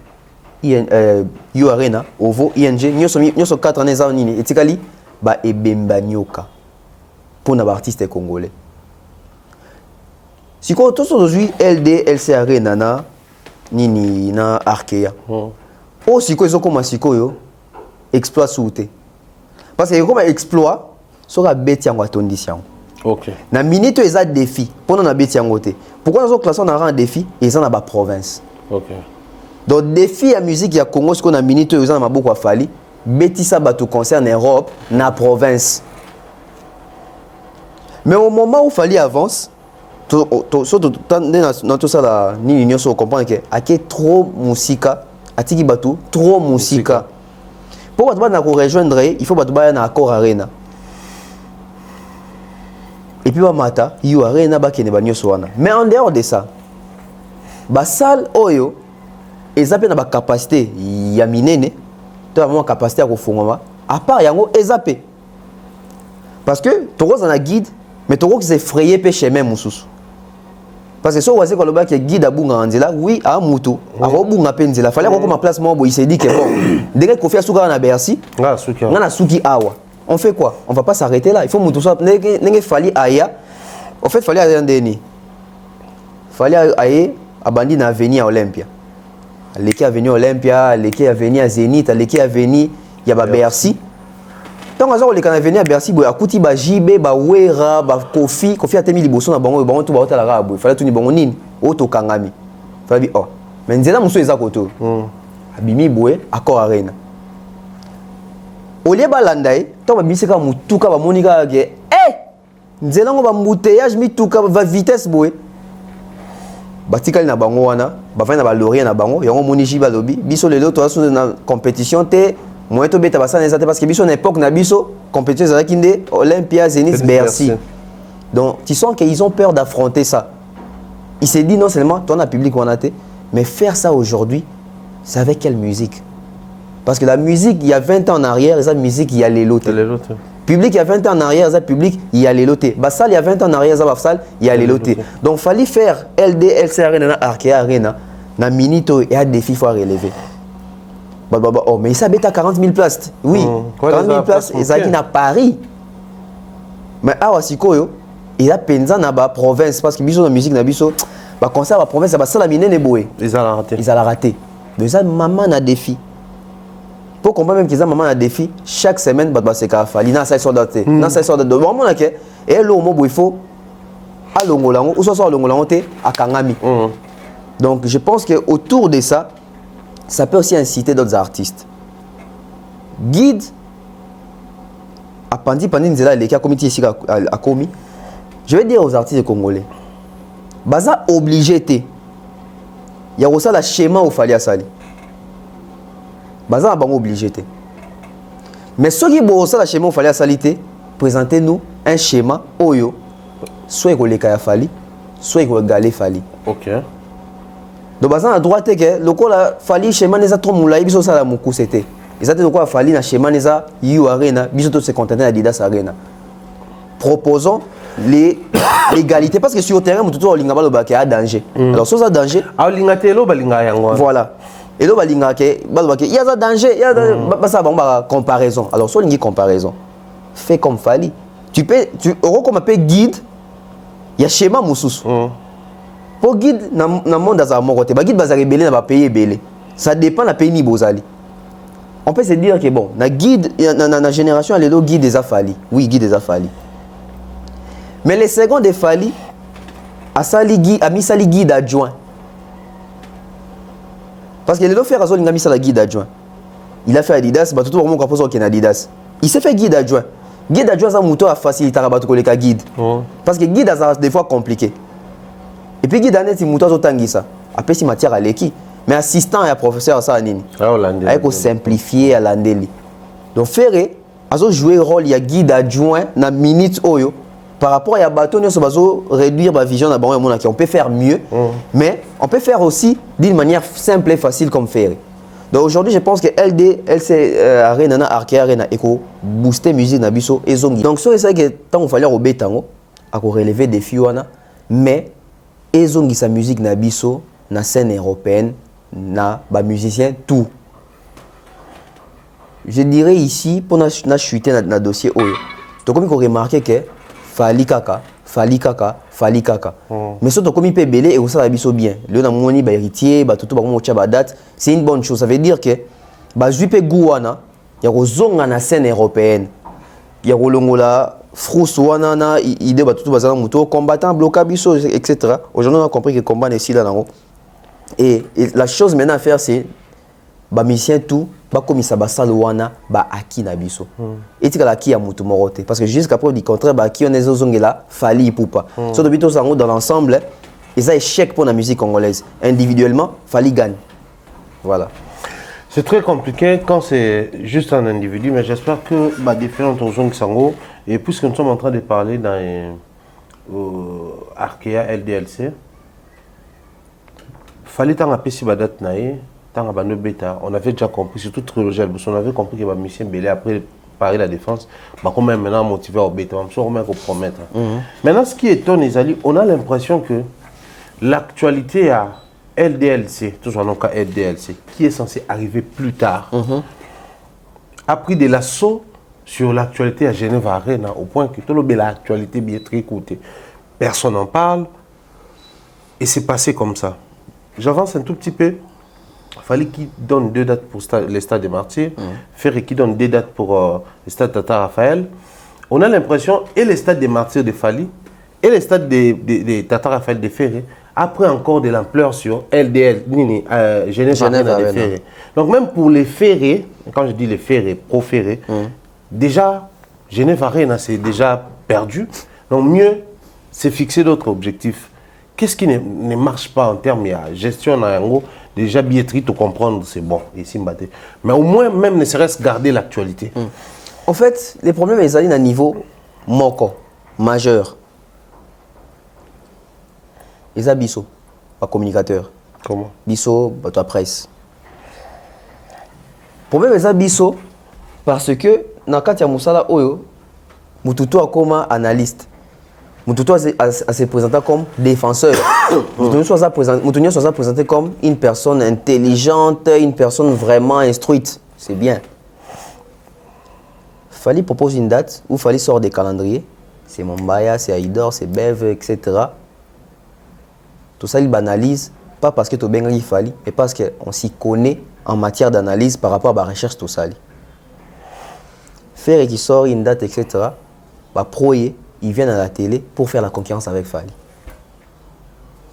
You Arena, Ovo, ING, nous sommes 4 années à Nini. Et Tikali, bah, et Bemba Nyoka. Pour les artistes congolais. Si vous avez aujourd'hui LD, LC Arena, Nini, na Arkea. Oh, si vous avez commencé à exploit souté. Parce que comme exploit, ça va bêter en condition. Ok. Na minute ils ont défi. Pour nous bêter en côté. Pourquoi nous classons dans un défi et ils ont la province. Ok. Donc défi à musique il y a Congo ce qu'on a minute ils ont beaucoup à fali. Bêtis ça bateau concerne Europe, na province. Mais au moment où il fallait avancer, dans tout ça, là, ni l'union se comprend que il y a trop de musique, trop de musique. Pour rejoindre, il faut que tu Accor Arena. Et puis, mata, You Arena, mais en dehors de ça, la salle, eza pe na ba capacité ya minene to vraiment capacité à kofungama à part yango eza pe parce que tokoza na guide mais toko ki s'effrayer pe chemin mususu parce que so wase ko loba ke guide abunga nzela oui a mutu a robunga pe nzela fallait ko ma place mo bo il s'est dit que bon dès que Kofi Asuka na Bercy na suki awa on fait quoi on va pas s'arrêter là il faut mutu so nenge fali aya en fait fallait aller ndeni fallait aller abandi na avenue Olympia Leki avenue Olympia, Leki avenue Zénith, Leki avenue Yaba Bercy. Tant que ça, les avenue à Bercy, boy, akuti ba JB, ba Wera, ba Kofi a temi liboso na bango, bango tout ba hota la rabo. Fallait tout ni bango nini, auto kangami. Fallait oh. Mais nzela muso eza koto. Abimi boy, accord arena. Olie ba landai, tant ba biseka mutuka ba monika ke, nzela ngo ba embouteillage mituka va vitesse boy. Batikali na bango wana bafai na balorien na bango yango monishi balobi biso lelo to aso na compétition te moyen to beta basana ezate parce que biso na époque na biso compétition ezalaki nde Olympia Zénith Bercy donc tu sens qu'ils ont peur d'affronter ça il s'est dit non seulement toi na public on a te mais faire ça aujourd'hui c'est avec quelle musique parce que la musique il y a 20 ans en arrière et ça musique il y a les lots public il y a 20 ans en arrière, ça public, il y a les lotés. Bassal il y a 20 ans en arrière, ça Bassal, il y a les lotés. Donc il fallait faire LD, LC Arena, Arkea Arena, na minito et à défi faut relever. Oh, mais ça bête à 40 000 places. Oui, 40 000 places, et ça qui n'a Paris. Mais à Wasiko, il a penza na ba province parce que biso la musique na biso, ba concert ba province, ba sala minene boé. Ils ont raté. Ils ont raté. Mais ça maman na défi. Pour comprendre même qu'ils ont maman un défi, chaque semaine, c'est qu'à fali, na ça sort daté, na ça sort de moment là que et le mot il faut à l'ongolango ou soit l'ongolango té à Kangami. Donc je pense que autour de ça, ça peut aussi inciter d'autres artistes. Guide à Pandi Nzela les cas comité ici à commis. Je vais dire aux artistes congolais, baza obligé té. Il y a aussi la schéma au fali à sali. Baza bango obligé. Mais ceux qui ont ça schéma il fallait à salité, présentez-nous un schéma oyo soit il y a fali, soit il y a fali. OK. Donc baza à droite que le la fali schéma n'est pas trop moulay biso ça la muku c'était. Ils ont quoi fali na schéma n'est pas you arena biso tout se contenter Adidas arena. Proposons l'égalité parce que sur le terrain tout linga ba le a danger. Alors ça danger. Ah linga telo ba linga yango. Voilà. Et là, il y a un danger, il y a une comparaison. Alors, si on a une comparaison, fais comme Fali. Tu comme un guide, il y a schéma moussous. Pour guide, dans le monde, guide va rebelle, va payer belé. Ça dépend de la pays ni bozali. On peut se dire que bon, na guide, dans la génération, les guide des Afali. Oui, guide des Afali. Mais les secondes des Fali, a mis Sali guide adjoint. Parce que les deux frères il a mis ça la guide adjoint. Il a fait Adidas, tout le monde a posé aucun Adidas. Il s'est fait guide adjoint. Guide adjoint, ça mouton a facilité à rabattre les guide. Parce que guide a des fois compliqué. Et puis guide a mouton a autant ça. Après si matière à l'équipe, mais assistant et professeur ça nini. Avec simplifier à l'andeli. Donc faire jouer rôle il y a guide adjoint na minute oyo. Par rapport à bateau, nous allons réduire la vision de on peut faire mieux, mais on peut faire aussi d'une manière simple et facile comme faire. Donc aujourd'hui, je pense que LD, LC Arena, Arkea Arena, et booster musique nabiso et zongi. Donc c'est ça que tant on fallait au bétango, à relever des filles, mais et zongi sa musique nabiso, na scène européenne, na ba musicien tout. Je dirais ici pour na chuter na dossier oyo. Donc comme on remarque que Fali kaka. Mais surtout comme il peut belé et ça va bien. Le namoni ba héritier, ba tout ba mocha ba date, c'est une bonne chose. Ça veut dire que ba jupe gouana, ya rozonga na scène européenne. Ya rolongola frous wana na idée ba tout bazana muto combattant bloqué biso etc. Aujourd'hui on a compris que le combat n'est si là non. Et la chose maintenant à faire c'est ba musicien tout ba komisa ba salwana ba aki na biso etika la ki ya mutu morote parce que jusqu'à preuve du contraire ba ki on est zongela fali poupa so depuis tout ça dans l'ensemble et ça échec pour la musique congolaise individuellement fali gagne voilà. C'est très compliqué quand c'est juste un individu mais j'espère que ba différents zong sango et puisque nous sommes en train de parler dans Arkea LDLC fali tanga pesi ba date nae tant que Bano Beta, on avait déjà compris, surtout Trilogie Albuso, on avait compris que Michel Belé, après Paris la défense, quand même maintenant motivé au Beta, on peut même compromettre. Maintenant, ce qui étonne, Isali, on a l'impression que l'actualité à LDLC, toujours en cas LDLC, qui est censé arriver plus tard, a pris de l'assaut sur l'actualité à Genève Arena, au point que tout l'actualité bien très écoutée. Personne n'en parle, et c'est passé comme ça. J'avance un tout petit peu. Il fallait qu'il donne 2 dates pour les stades des Martyrs, Ferré qui donne 2 dates pour le stade Tata Raphaël. On a l'impression, et les stades des Martyrs de Fali, et les stades des Tata Raphaël de Ferré, après encore de l'ampleur sur LDL, Genève Arena de Ferré. Donc même pour les Ferrés, quand je dis les Ferrés, pro-Ferré, déjà, Genève Arena, c'est déjà perdu. Donc mieux, c'est fixer d'autres objectifs. Qu'est-ce qui ne marche pas en termes de gestion en gros, déjà billetterie, tout comprendre, c'est bon, ici m'battre. Mais au moins, même ne serait-ce garder l'actualité. En fait, les problèmes, ils allaient à un niveau majeur. Ils ont Bisso, pas communicateur. Comment? Bisso, la presse. Le problème, ils ont Bisso parce que, dans le cas de Moussala Oyo, Moututo a comme analyste. Moututo a se présenté comme défenseur. Moututo a se présenté comme une personne intelligente, une personne vraiment instruite. C'est bien. Fallait proposer une date où fallait sortir des calendriers. C'est Mombaya, c'est Aïdor, c'est Bev, etc. Tout ça, il banalise, pas parce que tu as il fallait, mais parce qu'on s'y connaît en matière d'analyse par rapport à la recherche tout ça. Faire et qui sort une date, etc. Bah, proyer, ils viennent à la télé pour faire la concurrence avec Fali.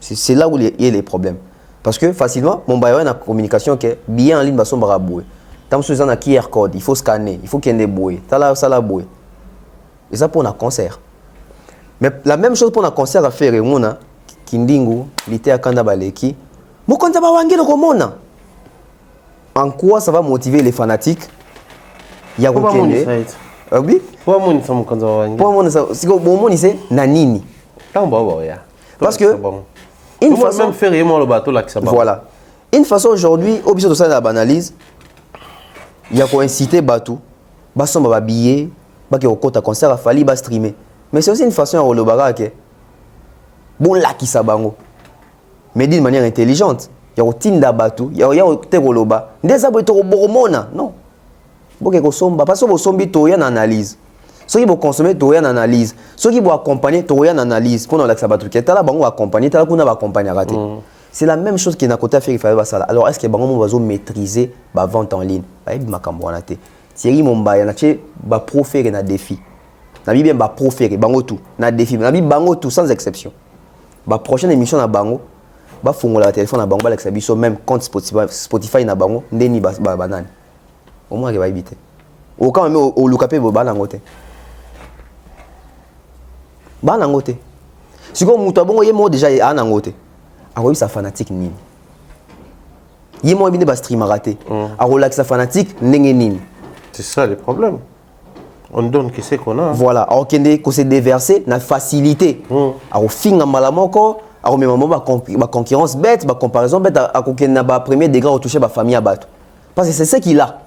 C'est là où il y a les problèmes. Parce que facilement, mon bailleur a une communication qui est bien en ligne, son baraboué. Tant que un QR code, il faut scanner, il faut qu'il y ait des bouées. Ça la bouée. Et ça pour un concert. Mais la même chose pour un concert à faire, Kindingu, l'été à Kanda Baleki. En quoi ça va motiver les fanatiques? Il y a Pourquoi oui? Pourquoi mon ça me Pour ça, c'est que c'est nanini. Parce que une façon même faire le bateau là qui ça. Voilà. Une façon aujourd'hui, au besoin de ça la banalise. Il y a quoi inciter bateau, basson ba billet, ba qui au compte à concert à Fali ba streamer. Mais c'est aussi une façon à rolobaga que bon là qui ça bango. Mais d'une manière intelligente. Il y a au tinda bateau, il y a au te roloba. Des abouto boromona, non. Boke ko somba parce que bo sombi to yan analyse. Ceux qui vont consommer to yan analyse. Ceux qui vont accompagner to yan analyse. Pour la bateau qui est là bango accompagner, là kuna ba accompagner raté. C'est la même chose qui est à côté à faire il fallait ça. Alors est-ce que bango va maîtriser la vente en ligne? Ba makambo wana te. Thierry Mombaya na che ba proférer na défi. Na bien ba proférer bango tout, na défi, na bango tout sans exception. Ba prochaine émission na bango ba fongola la téléphone na bango ba l'exabiso même compte Spotify na bango ndeni ba banane. Au moins il va éviter. Au quand même au lukapé ba na ngote. Ba na ngote. Si comme muto bongo yemo déjà a na ngote. A oui sa fanatique nini. Yemo bine ba stream raté. A relax sa fanatique ndenge nini. C'est ça le problème. On donne qu'est-ce qu'on a. Voilà, alors qu'on s'est déversé na facilité. Alors fin en malamoko, alors même moment ba concurrence bête, ba comparaison bête à qu'on n'a pas premier degré au toucher ba famille à battre. Parce que c'est ce qu'il a.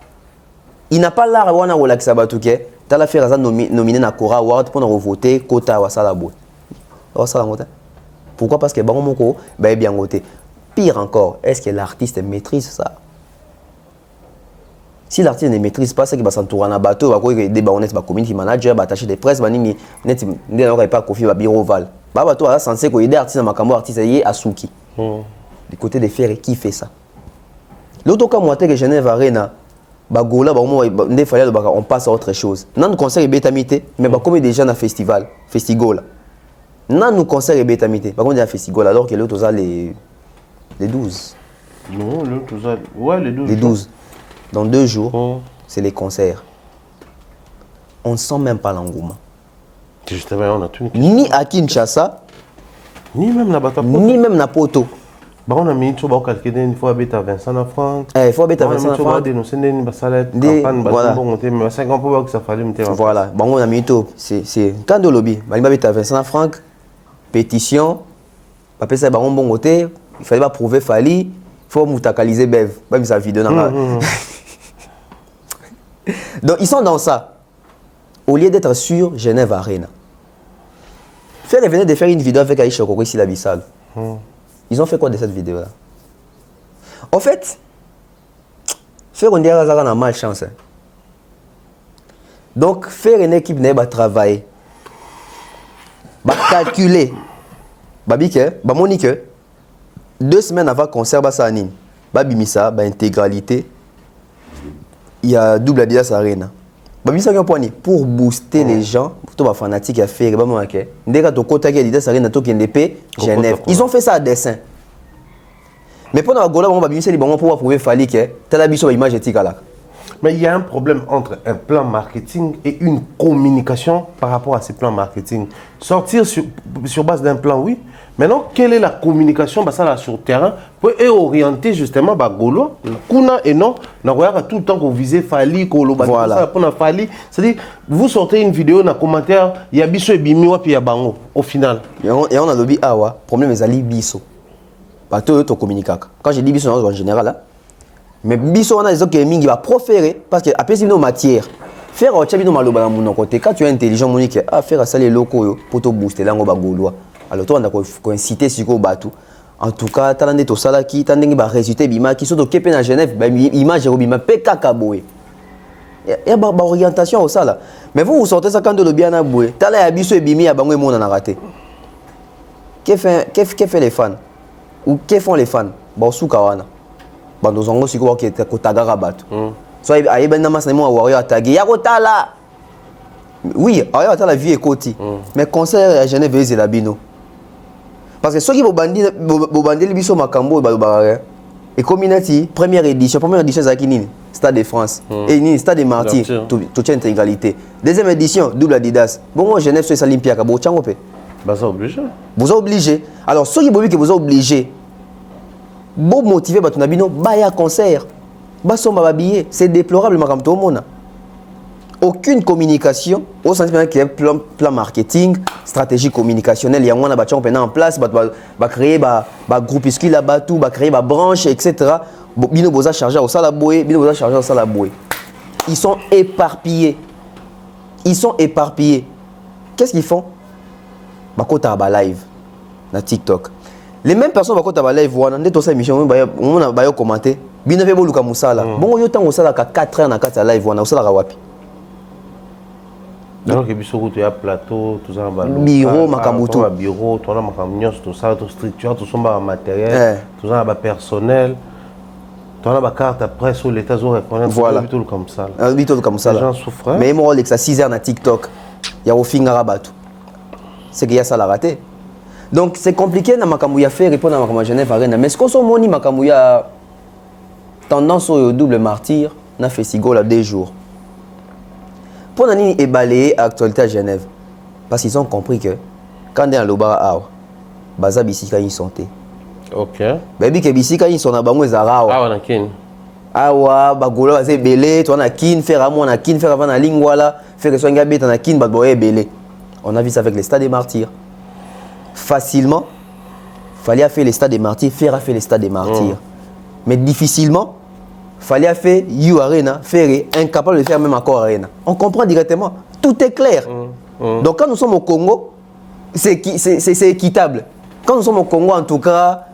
Il n'a pas l'art wana relax à battre que t'as la faire nominé na Cora Award pour nous voter quota wa salabo. Wa salabo. Pourquoi? Parce que bango moko ba bien voté. Pire encore, est-ce que l'artiste maîtrise ça? Si l'artiste ne maîtrise pas, c'est qu'il va s'entourer en bateau, il va avoir des honnêtes, il community manager, il va attacher des presses, il va pas confier à bureau val. Il va être censé aider l'artiste dans ma artiste à Souki. Du côté des ferrés, qui fait ça? L'autre cas, moi, que Genève Arena, on passe à autre chose. Nous avons concert et bétamité, mais comme déjà dans le festival, festival. Nous avons concert et bétamité, comme déjà festival, alors que l'autre a les 12. Non, l'autre a. Ouais, les 12. Les 12. Dans 2 jours, c'est les concerts. On ne sent même pas l'engouement. Justement, on a tout. Ni à Kinshasa, ni même là-bas. Ni même na Poto. Bah on a mis tout bas calculer une fois à Vincent francs. Il faut habiter à Vincent francs. Dénoncer une basalette, campagne, voilà. Mais 50 pour que ça fallait me faire. Voilà. Bon, on a mis tout. C'est quand de lobby. Bah habiter à Vincent francs. Pétition. Papier ça bon côté. Il fallait pas prouver Fali. faut mutakaliser Bev. Même sa vidéo. Donc, ils sont dans ça. Au lieu d'être sur Genève Arena. Faire venir de faire une vidéo avec Aïcha Okoko ici, la Bissal. Ils ont fait quoi de cette vidéo-là? En fait, faire une diarrhée a malchance. Donc, faire une équipe va travailler, va calculer, va Monique, 2 semaines avant le concert, va bimisa, va intégralité, il y a double Adidas Arena. Pour booster les gens, pour les fanatiques à faire, Genève. Ils ont fait ça à dessein. Mais pour nous, on va pouvoir prouver que tel habit sur l'image éthique. Mais il y a un problème entre un plan marketing et une communication par rapport à ces plans marketing. Sortir sur base d'un plan, oui. Maintenant, quelle est la communication là, sur le terrain pour orienter justement Gaulois, Kuna et non, tout le temps qu'on visait Fali, voilà. C'est-à-dire, vous sortez une vidéo dans le commentaire, il y a Bisso et Bimiwa, puis il y a Bango, au final. Et on a le problème est Ali Bisso. Pas tout le communique. Quand je dis Bisso en général, mais Bisso, on a des gens qui va proférer, parce qu'après, c'est une matière. Faire un chabino maloba dans mon côté, quand tu es intelligent, Monique, faire ça les locaux pour te booster là, on va Gaulois. Alors toi, on a incité sur le bateau. En tout cas, tu as des gens qui ont résulté qui sont au Québec à Genève, image bima PKKBOE. Il y a une orientation au ça. Mais vous sortez ça quand le bien à boué. Tu as les Bisso et Bimi à Bango et Mon en a raté. Qu'est-ce que fait les fans? Ou qu'est-ce font les fans? Bausou Kawana. Bando zongo siko qui est Kotagara bateau. Soit il y a un masse de mots à Wario à taguer. Yarotala! Oui, Wario à la vie est côté. Mais concert à Genève, c'est la bino. Parce que ceux qui vont bandir le biso Makambo et community, première édition, c'est Stade de France. Et Stade des Martyrs, toute intégralité. Deuxième édition, double Adidas. Bon, Genève, c'est Olympia, vous êtes obligé. Vous êtes obligé. Alors, ceux qui vous êtes obligé, vous motiver, vous avez un concert. C'est déplorable, tout le monde. Aucune communication, au sens qu'il y a un plan marketing, stratégie communicationnelle, il y a un en place, va créer un groupuscule là-bas, va créer une branche, etc. Bino boza chargé au salaboué, bino boza chargé au salaboué. Ils sont éparpillés. Qu'est-ce qu'ils font? Bakota ba live na TikTok. Les mêmes personnes bakota ba live wana ndeto sa émission on a commenté. Bino fe boluka musala. Bon yo tango sala ka 4 heures na kata live wana usala ka wapi? Donc, il y a un plateau, tout ça, bureau, makamutu. Bureau, tout ça, tout ça, tout structure, tout ça, matériel, tout ça, personnel. Tu as la carte après sur l'État, ils reconnaissent voilà. Tout comme ça. Les gens souffrent. Mais moi, à 6 heures na TikTok, il y a au fin rabat. C'est qu'il y a ça la raté. Donc, c'est compliqué na makamouya faire répondre à makamouya Genève Arena. Mais ce qu'on s'en moni makamouya tendance au double martyr, na festival à 2 jours. Pour nous balayer l'actualité à Genève, parce qu'ils ont compris que quand on est à l'Oba, baza bisika ils sont. Ok. Baby que bisika ils sont à bango ezara. Ah on a kin. Ah wa bagolo bazé belé, toi on a kin faire amon na kin faire avant na lingwala, faire que soit ngabé on a kin badboye belé. On a vu ça avec les stades des martyrs. Facilement, fallait faire les stades des martyrs, faire les stades des martyrs. Mais difficilement fallait faire You Arena, faire incapable de faire même encore Arena. On comprend directement. Tout est clair. Donc quand nous sommes au Congo, c'est équitable. Quand nous sommes au Congo, en tout cas,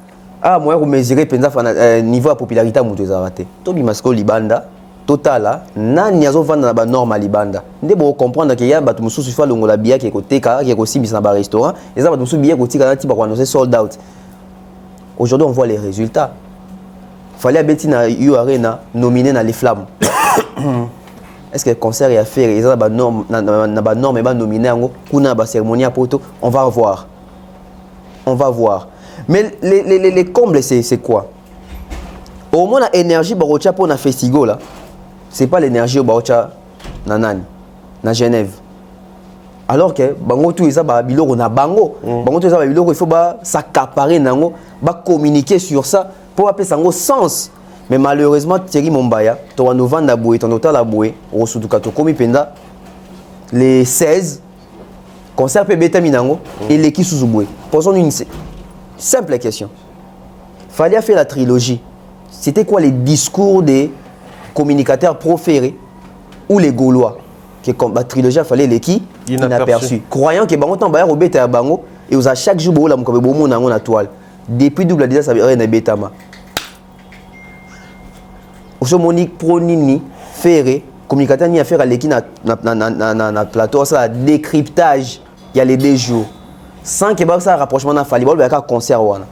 moi, vous mesurez le niveau de popularité à Moutezarate. Tobi Masko Libanda, total, nan yazo vanda na norme à Libanda. Vous devez comprendre qu'il y a des gens qui font le bia qui est côté, qui est aussi mis dans un restaurant. Et ça, des gens qui sont annoncer sold out. Aujourd'hui, on voit les résultats. Fallait abeti na You Arena nominé dans les flammes. Est-ce que le concert est à faire? Ils ont ba norme et ba nominé en kuna ba cérémonie à poto. On va voir. Mais les combles c'est quoi? Au moins la énergie barocha pour na festival là. C'est pas l'énergie barocha nanani na Genève. Alors que bango tout ça ba biloko na bango. Bango tout ça ba biloko il faut ba s'accaparer nango, ba communiquer sur ça. Pour appeler ça un sens. Mais malheureusement, Thierry Mombaya, tu as nous vendre la bouée, tu as noté la bouée, au Soudouka, tu as penda les 16 concerts PBT Minango et l'équipe sous bouée. Posons une simple question. Fallait faire la trilogie c'était quoi les discours des communicateurs pro-Ferré ou les Gaulois que comme la trilogie a fallu les qui inaperçu. Croyant que bango temps bayar obeta ya bango et aux chaque jour bo la mkobe bo mona ngona toile. Depuis double déjà ça na betama. Oso monique pro nini Ferré communicateur ni affaire à l'équipe na plateau ça décryptage il y a les 2 jours. Sans que ça rapprochement na fallu ba ka concert wana.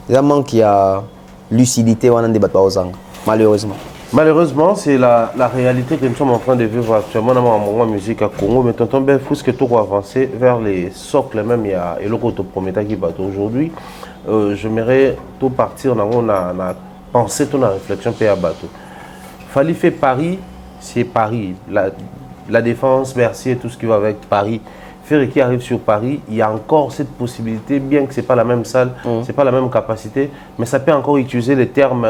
Il manque ya lucidité wana débat pas aux angles malheureusement. Malheureusement, c'est la réalité que nous sommes en train de vivre actuellement dans la musique à Congo. Mais tonton Ben Fous que tout avancer vers les socles même il y a et le côté prometteur qui bat aujourd'hui. J'aimerais tout partir dans la pensée, dans la réflexion pour à bateau. Fallait faire Paris, c'est Paris. La défense, merci et tout ce qui va avec Paris. Ferré qui arrive sur Paris, il y a encore cette possibilité, bien que ce n'est pas la même salle, c'est pas la même capacité, mais ça peut encore utiliser les termes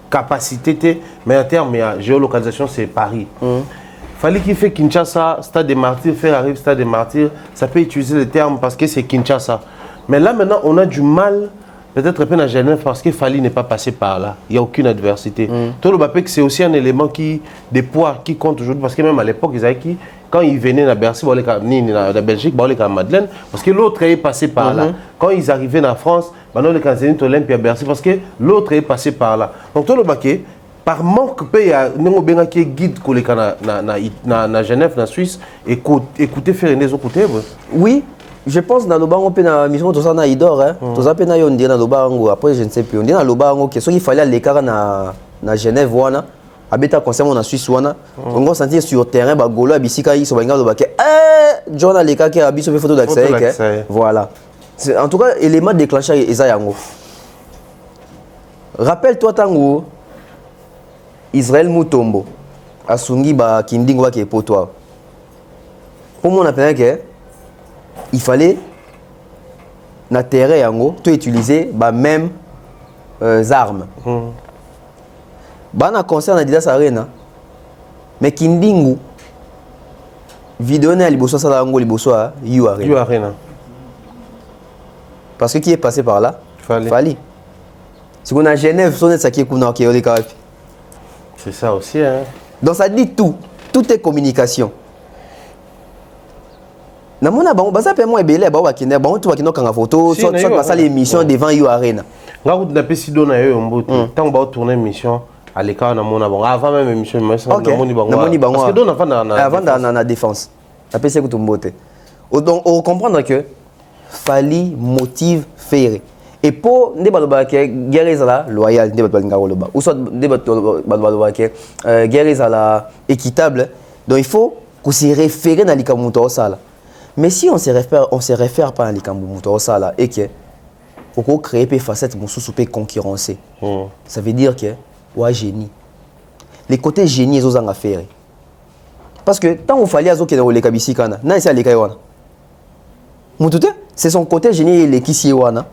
capacité, mais en termes de géolocalisation, c'est Paris. Fallait qu'il fait Kinshasa, Stade des Martyrs, faire arrive Stade des Martyrs, ça peut utiliser les termes parce que c'est Kinshasa. Mais là maintenant, on a du mal, peut-être un peu à Genève, parce que Fally n'est pas passé par là. Il n'y a aucune adversité. Tout le Bapek, c'est aussi un élément des poids qui compte aujourd'hui, parce que même à l'époque, ils avaient qui, quand ils venaient à Bercy, la Belgique, à Madeleine, parce que l'autre est passé par là. Quand ils arrivaient en France, les Canadiens Olympe à Bercy, parce que l'autre est passé par là. Donc tout le Bapek, par manque il y a un guide na Genève, na Suisse, écoutez faire des autres côtés. Oui. Je pense que dans le banc, on peut na mission tout ça na idor hein. Tout ça peut na yon dire dans le banc après je ne sais plus. On dit dans le banc que ce qu'il fallait aller car na Genève wana, habita concernant na Suisse wana. On va sentir sur terrain ba golo abisika yi so banga ba ke John Aleka qui abiso fait photo d'accès. Voilà. En tout cas élément déclencheur eza yango. Rappelle-toi tango Israël Mutombo asungi ba kindingo ba ke poto. Pour moi on appelle que il fallait na terrain yango tout utiliser ba même armes. Bana concert na Adidas Arena mais kindingu vidéo na liboso sala yango liboso a You Arena. Parce que qui est passé par là? Fally. Si on a Genève, son ça qui est kuna qui est c'est ça aussi hein. Donc ça dit tout est communication. Namona bango baza pe mo ebele ba wakine bango tu wakino kanga photo soit passer l'émission devant You Arena. Ngaku na pesi dona yo mboto tant ba tourner émission à l'écart namona bango avant même émission mais namoni bango parce que dona avant na défense. Na pesi ko tumbote. Donc on comprendre que Fally motive Ferré. Et pour ndeba ke guerre ezala loyal ndeba balinga loba ou soit ndeba ba ke guerre ezala équitable. Donc il faut qu'on se référer na likamuto osala. Mais si on se réfère pas à l'Ikambu Moutosala et que on crée des facettes sous concurrencer, ça veut dire que ouais génie. Les côtés génie ils ont affaire. Parce que tant on fallait azo que dans les kabisi kana, na c'est les kaiwana. Moutouté, c'est son côté génie et les kisi wana.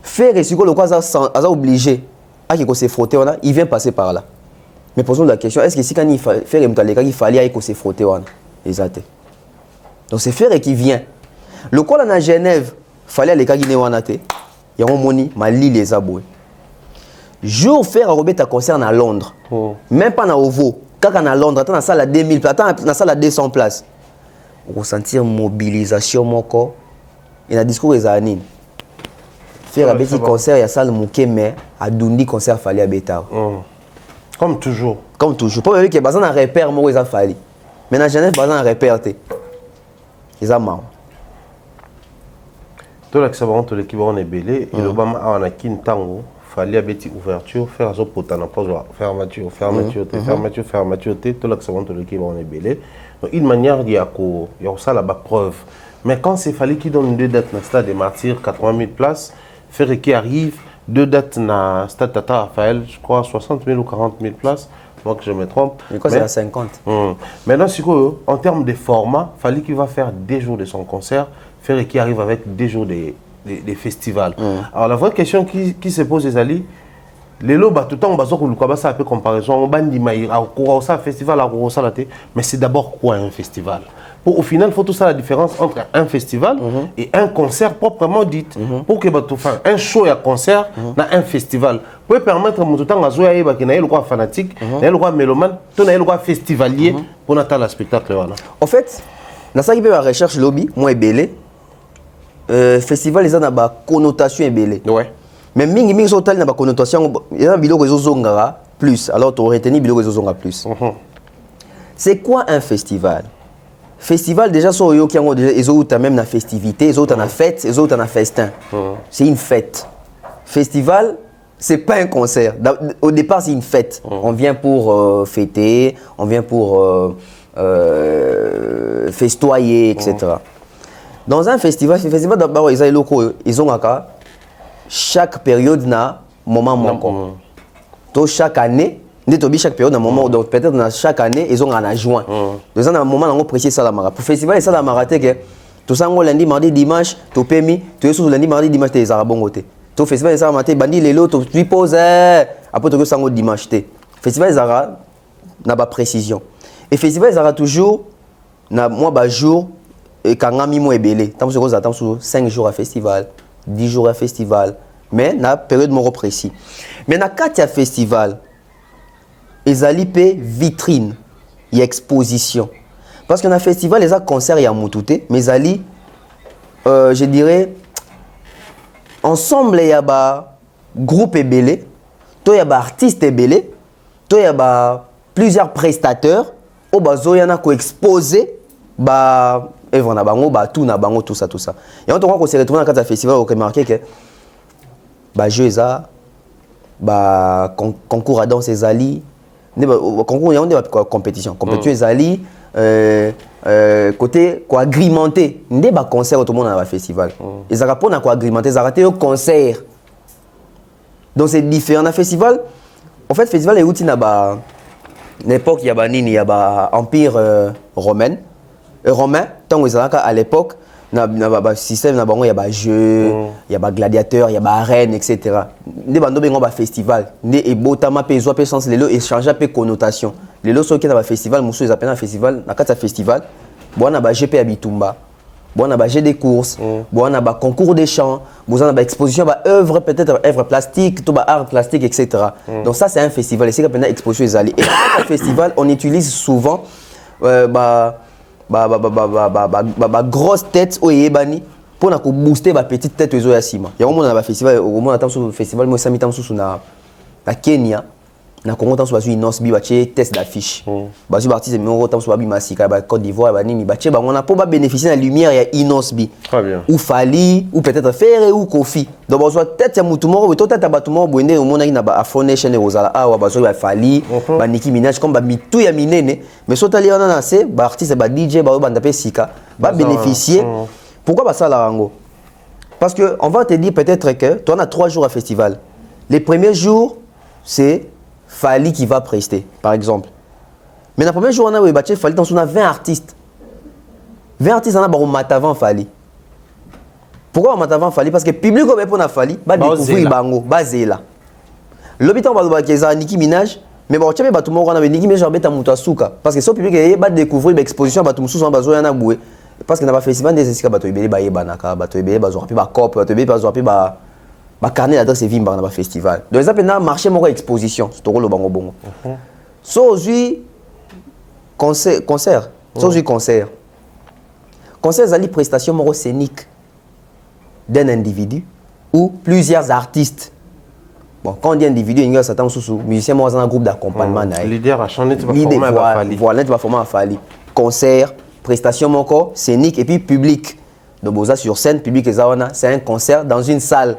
Faire et siko le quoi ça obligé à qu'il se frotter wana, il vient passer par là. Mais posons la question, est-ce que si quand il faire mtaleka il fallait qu'il se frotter wana. Exact. Donc c'est Ferré qui vient. Le col en Genève, fallait aller Guinée wanate. Il y a un moni, Mali les aboués. Jour faire Robert ta concert à Londres. Même pas dans Ovo. Quand on à Londres, attends dans salle à 2000 places, attends dans salle à 200 places. On sentir mobilisation mon corps. Et dans discours les années. Faire un petit concert, il y a salle mouké mais à Dundi concert fallait à Bétar. Comme toujours. Comme toujours. Pour que bazan un repère moi ça fallait. Mais dans Genève bazan un repère ils ont marre. Tout l'acceptation de l'équipe on est belé et le bam a un kin tango fallait abeti ouverture faire un potana pas fermeture tout l'acceptation de l'équipe on est belé. Donc une manière il y a ça là-bas preuve. Mais quand c'est fallait qu'il donne 2 dates dans le stade des Martyrs 80 000 places, faire qui arrive 2 dates dans le stade Tata Raphaël, je crois 60 000 ou 40 000 places. Moi que je me trompe. Mais quoi c'est à 50. Maintenant, en termes de format, il fallait qu'il va faire des jours de son concert, faire qui arrive avec des jours des festivals. Alors la vraie question qui se pose, les alliés, les lots, tout le temps, on a un peu comparaison. On a un festival, mais c'est d'abord quoi un festival? Au final, il faut tout ça la différence entre un festival et un concert proprement dit. Pour que tu fasses un show et un concert, un festival. Pour permettre à tout le temps à jouer à fanatique, à mélomane, à festivalier pour atteindre le spectacle. En fait, dans ça qui peut la recherche lobby, moi et belé, festival ils ont une connotation et belé. Ouais. Mais mingi mingi so tali na ba connotation, il y a biloko ezozongara plus. Alors tu retenir biloko ezozonga plus. C'est quoi un festival? Festival déjà so yo kiango déjà ezouta même na festivité, ezouta na fête, ezouta na festin. C'est une fête. Festival, c'est pas un concert. Au départ, c'est une fête. On vient pour fêter, on vient pour festoyer, etc. Dans un festival d'abord, ils ont chaque période na moment manquant. Donc chaque année, chaque période, un moment, donc peut-être dans chaque année, ils ont un juin. Donc un moment, on précise ça la mara. Pour le festival, ça la mara, tout ça, lundi, mardi, dimanche, tout permis, tout est sous lundi, mardi, dimanche, t'es arabons côté. Tout festival, ça matin, bandi, les lots, tu poses, après tout ça, dimanche, t'es. Festival, ça n'a pas précision. Et festival, ça toujours, moi, bah jour, et quand on a mis moi belé, tant que vous attendez 5 jours à festival, 10 jours à festival, mais na période more précis. Mais na 4 festival, ils allaient payer vitrine, il y a exposition. Parce qu'on a festival, les concerts, il y a moutouté, mais ils allaient, je dirais, ensemble, il y a ba groupe belé, il y a ba artiste belé, il y a plusieurs prestateurs, au bazo y en a qui exposé, ba Evra na bango, tout na bango, tout ça. Et on s'est retrouvé dans un festival, on a remarqué que jeu ça, concours à danse et zali, concours il y a des compétitions, zali, côté quoi agrémenté, des concerts tout le monde dans le festival. Et ça répond à quoi agrémenté, ça raté au concert. Donc c'est différent. Dans festival, en fait festival est outil na l'époque il y a empire romain. Romain, tant que à l'époque, il y a système, il y a jeu, il y a gladiateur, il y a arène, etc. Il y a un festival. Il y a un sens, les lots échangent un peu connotation. Les lots sont qui dans un festival, ils appellent un festival, dans un festival, il y a un GP à Bitumba, il y a un jeu de courses, il y a un concours des chants, il y a une exposition, œuvre peut-être œuvre plastique, art plastique, etc. Donc ça c'est un festival, et c'est une exposition des alliés. Et dans un festival, on utilise souvent grosse tête au yebani pour booster ma petite tête aux yasima. Il y a un moment dans le festival, au moment dans le festival, moi ça m'étonne sous na Kenya, na Congo dans sur Inosbi baché test d'affiche. Basu artiste mais on dans sur Masika, Côte d'Ivoire, nini baché on a pas bénéficier de la lumière ya Inosbi. Très bien. Ou Fali ou peut-être Ferré ou Kofi. Donc basu tête ya mutumo ou tête batumo boende au monde na Afro Nation ozala awa basu ba Fali, ba Nicki Minaj comme ba mitu ya minene, mais sotali on a c'est ba artiste ba DJ ba banda sika, ba bénéficier. Pourquoi ça la rango? Parce que on va te dire peut-être que toi on a 3 jours à festival. Les premiers jours c'est Fali qui va prester, par exemple. Mais dans le premier jour, on a Fali, on a 20 artistes. 20 artistes, on a Matavan Fali. Pourquoi Matavan Fali? Parce que le public qui a Fali, va découvrir Bango, va zéla. L'hôpital va découvrir Nicki Minaj, mais bon, tu sais, tout le monde a Nicki Minaj, parce que ce public va découvrir l'exposition, va tout le monde a boué. Parce que dans le festival, des escales, il y a des banaka, il y a des cop, il y a des carnet d'adresse et vimba dans le festival. Donc, ça peut marcher mon exposition. C'est tout le bango bongo. So aujourd'hui concert. So aujourd'hui concert. Concert c'est une prestation moro scénique d'un individu ou plusieurs artistes. Bon, quand on dit individu, il y a certains musiciens dans un groupe d'accompagnement. Leader a chanté, tu vas former à Fali. Voilà, tu vas former à Fali. Concert, prestation moro scénique et puis public. Donc, vous sur scène, public et c'est un concert dans une salle.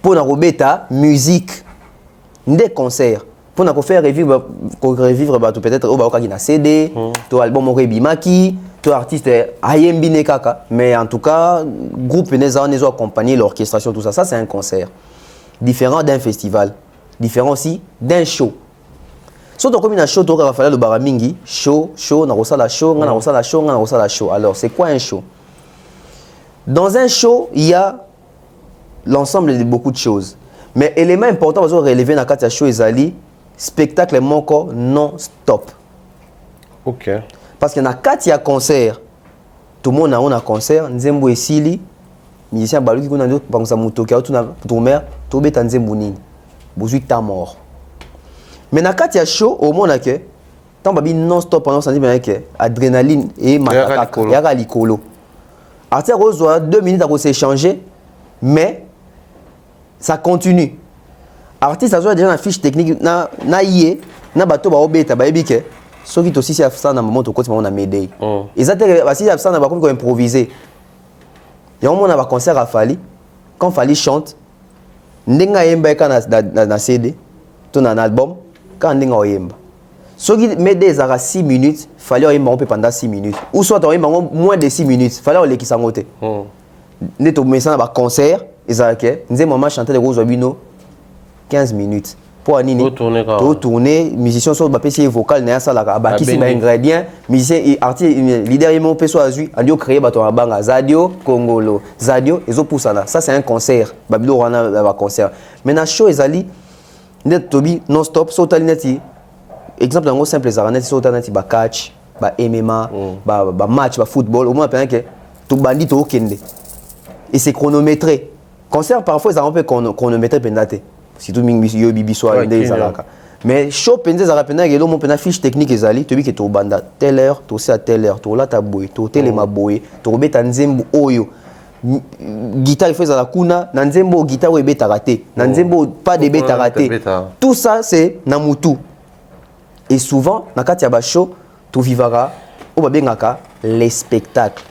Pour nous la musique, des concerts, pour nous faire revivre peut-être au CD, tout album au Bimaki, tout artiste Ayembi Nekaka, mais en tout cas, groupe Nezo accompagné l'orchestration, tout ça, ça c'est un concert. Différent d'un festival, différent aussi d'un show. Surtout comme un show, tu vas faire le baramingi, show, on a reçu la show. Alors, c'est quoi un show? Dans un show, il y a l'ensemble de beaucoup de choses. Mais élément important, parce que relever dans le show ezali spectacle moko non-stop. Ok. Parce que dans le concert, tout le monde a un concert, nzembo esili, musicien baluki kuna ndo bangusa mutoki au tuna tomer, to beta nzembo nini. Bozui ta mort. Mais dans le show, au monde que tant babi non-stop pendant senti bien que adrénaline et macaque, yaka likolo. Artiste reçoit 2 minutes à s'échanger, mais ça continue. Artiste a déjà une fiche technique na yé na bato ba obeta ba ebike soki to sisi afsa na moment to koti na médaille. Exactement ba sisi afsa na ba comme improviser. Ya on a ba concert à Fali quand Fali chante ndenga yemba ka na CD to na album quand ndenga oyemba. Soki médaille za 6 minutes, Fali oyemba on peut pendant 6 minutes ou soit oyemba moins de 6 minutes, Fali o lekisa ngote. Neto mesa na ba concert ezake nze maman chanter de Rose Bino 15 minutes. Pour Anini, tourner, musicien sur le vocal, n'a pas la bah qui c'est ingrédient, musicien artiste leader il m'a fait soit azui, andio créé bateau à banga, Zadio, Congolo, Zadio, et zo pour ça là. Ça c'est un concert, Babilo Rana va concert. Maintenant show ezali, net tobi non stop, sauta lineti. Exemple en gros simple les aranetti sauta lineti ba catch, ba MMA, ba match, ba football, au moins pendant que tout bandit au kende. Et c'est chronométré. Concert parfois ils ont un peu chronométré pendate. Si tout mingi yo bibi soit ndé zalaka. Mais show pendé zarapena gelo mon pena fiche technique ezali, to bi ke to banda telle heure, to c'est à telle heure, to la ta boy, to telema boy, to beta nzembo oyo. Guitare fait la kuna, na nzembo guitare we beta raté, na nzembo pas de beta raté. Tout ça c'est na mutu. Et souvent na kati ya ba show to vivara o ba bengaka les spectacles.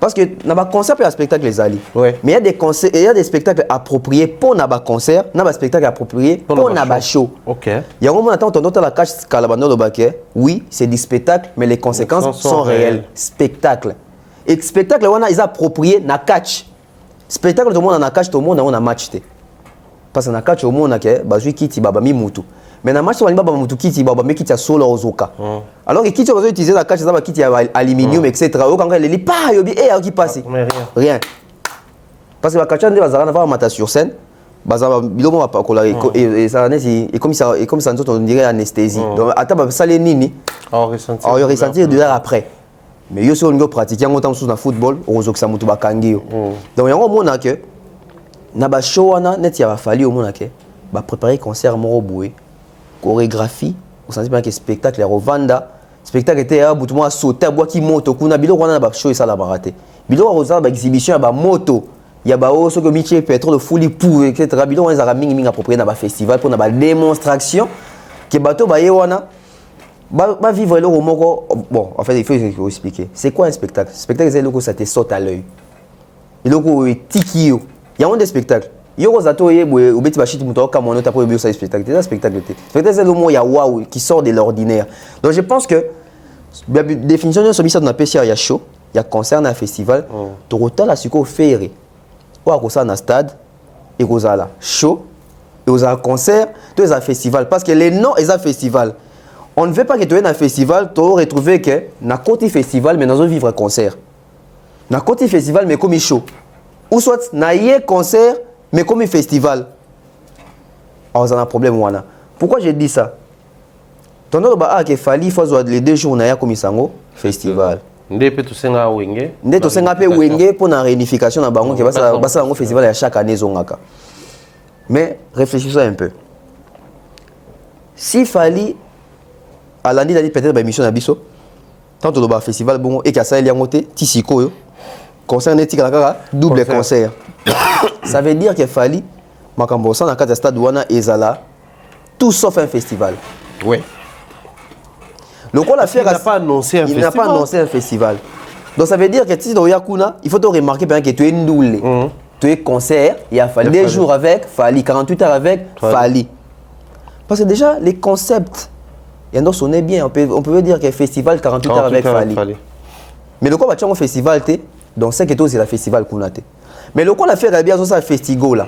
Parce que dans les concerts, il y a des spectacles les alliés. Ouais. Mais il y a des concerts, il y a des spectacles appropriés pour les concerts, il y a des spectacles appropriés pour les shows. OK. Il y a un moment où on entend la cache Calabano de Baké. Oui, c'est des spectacles, mais les conséquences sont réelles. Spectacle. Et spectacle, ils sont appropriés dans la catch. Spectacle, tout le monde a la catch, tout le monde a un match. Parce que dans la catch, tout le monde a un kiti, baba mi mutu. Mais dans le match, on a un kiti, baba mi kiti a solo ozoka. Alors que kiti, on va utiliser la catch, ça va kiti aluminium, etc. Quand elle est pas, il y a qui passe. Rien. Parce que la catch, on va mettre sur scène. Et ça, et comme ça, on dirait anesthésie. Donc, attends, ça les nini. Alors, ressentir de l'air après. Mais yo so ngo pratiquer en temps sous na football, on zo que ça mutu bakangi yo. Donc il y a un moment que na ba show wana net ya ba fali au moment que ba préparer concert moro boué. Chorégraphie, on sent bien que spectacle Rovanda, spectacle était à bout moi sauter bois qui moto kuna bilo wana ba show ça la baraté. Bilo rosa ba exhibition ba moto, il y a ba o so que Michel pétrole fouli pour etc. Bilo wana za mingi approprié na ba festival pour na ba démonstration que bato ba yewana ba vivre le moko. Bon, en fait il faut expliquer. C'est quoi un spectacle? Spectacle c'est le ça te saute à l'œil. Il le tikio. Il y a un des spectacles. Yo zato yebwe obeti bashiti mutoka mono tapo yebyo ça spectacle. C'est un spectacle. Spectacle c'est le mot ya waouh qui sort de l'ordinaire. Donc je pense que la définition de ce na PCA ya show, ya concert na festival, to rotala siko faire. Wa ko ça na stade et ko la show et aux concert, to za festival parce que les noms est un festival. On ne veut pas que tu aies un festival, tu retrouver que na côté festival mais dans un vivre concert. Na côté festival mais comme show. Ou soit na yé concert mais comme un festival. Alors ça a un problème wana. Pourquoi j'ai dit ça? Tondolo ba a que fali faut les 2 jours na ya comme sango festival. Ndé to senga wenge. Ndé to senga pe wenge pour la réunification na bango que basa un festival ya chaque année zongaka. Mais réfléchissons un peu. Si fali à l'année peut-être ba émission na biso tant to ba festival bon et ka ça li ngote tisiko yo concert netika la double concert. Ça veut dire qu'il fallait makambo ça dans le stade wana ezala tout sauf un festival. Oui. Le quoi il n'a pas annoncé un festival. Il n'a pas annoncé un festival. Donc ça veut dire que si tu yakuna, il faut te remarquer bien que tu es ndoulé. Tu es concert, il a fallu des jours avec, fallait 48 heures avec, fallait. Parce que déjà les concepts il y en a sonné bien, on peut dire que festival 48 heures avec fallait. Mais le quoi va un festival donc c'est que tout c'est le festival kunate. Mais le quoi fait bien ça festival là.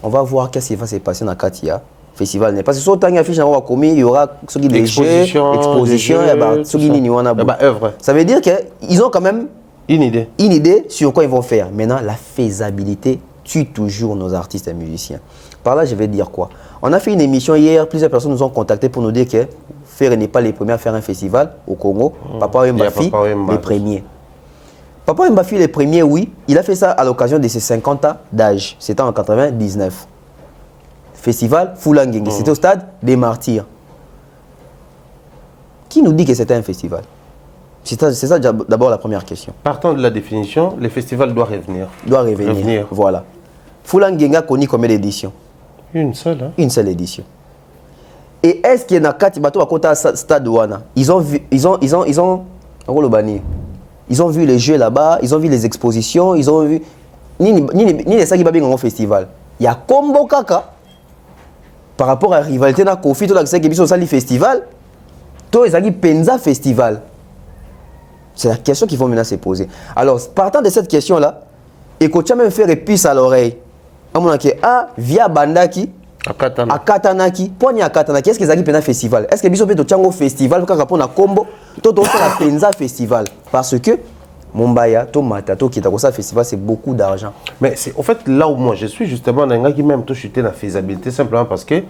On va voir qu'est-ce qui va se passer dans Katia festival parce que sur tant affiche on va commis il y aura ce qui des jeux, exposition et bah ce qui ni wana œuvre. Ça veut dire que ils ont quand même une idée sur quoi ils vont faire. Maintenant la faisabilité tue toujours nos artistes et musiciens. Par là, je vais dire quoi? On a fait une émission hier, plusieurs personnes nous ont contactés pour nous dire que Ferré n'est pas les premiers à faire un festival au Congo. Papa Wembafi, les premiers. Papa Wembafi, les premiers, oui. Il a fait ça à l'occasion de ses 50 ans d'âge. C'était en 99. Festival Fulangenge. C'était au stade des Martyrs. Qui nous dit que c'était un festival? C'est ça d'abord la première question. Partant de la définition, le festival doit revenir. Doit revenir. Voilà. Fulangenge a connu combien d'éditions? Une seule. Hein? Une seule édition. Et est-ce qu'il y a quatre bateaux à côté de stade Wana? Ils ont vu les jeux là-bas, ils ont vu les expositions, ils ont vu ni les sacs qui ont festival. Il y a combo kaka par rapport à la rivalité na Kofi to la sac qui sont festival. To ezaki penza festival. C'est la question qu'il faut maintenant se poser. Alors partant de cette question là, écoute même faire épice à l'oreille. Via Bandaki à Katanaki, poni à Katanaki, est-ce que c'est un festival? Est-ce que biso peut au festival quand on a combo tout la penza festival parce que Mombaya, Tomata, qui est festival, c'est beaucoup d'argent. Mais c'est au fait là où moi je suis justement un gars qui même tout chuté la faisabilité simplement parce que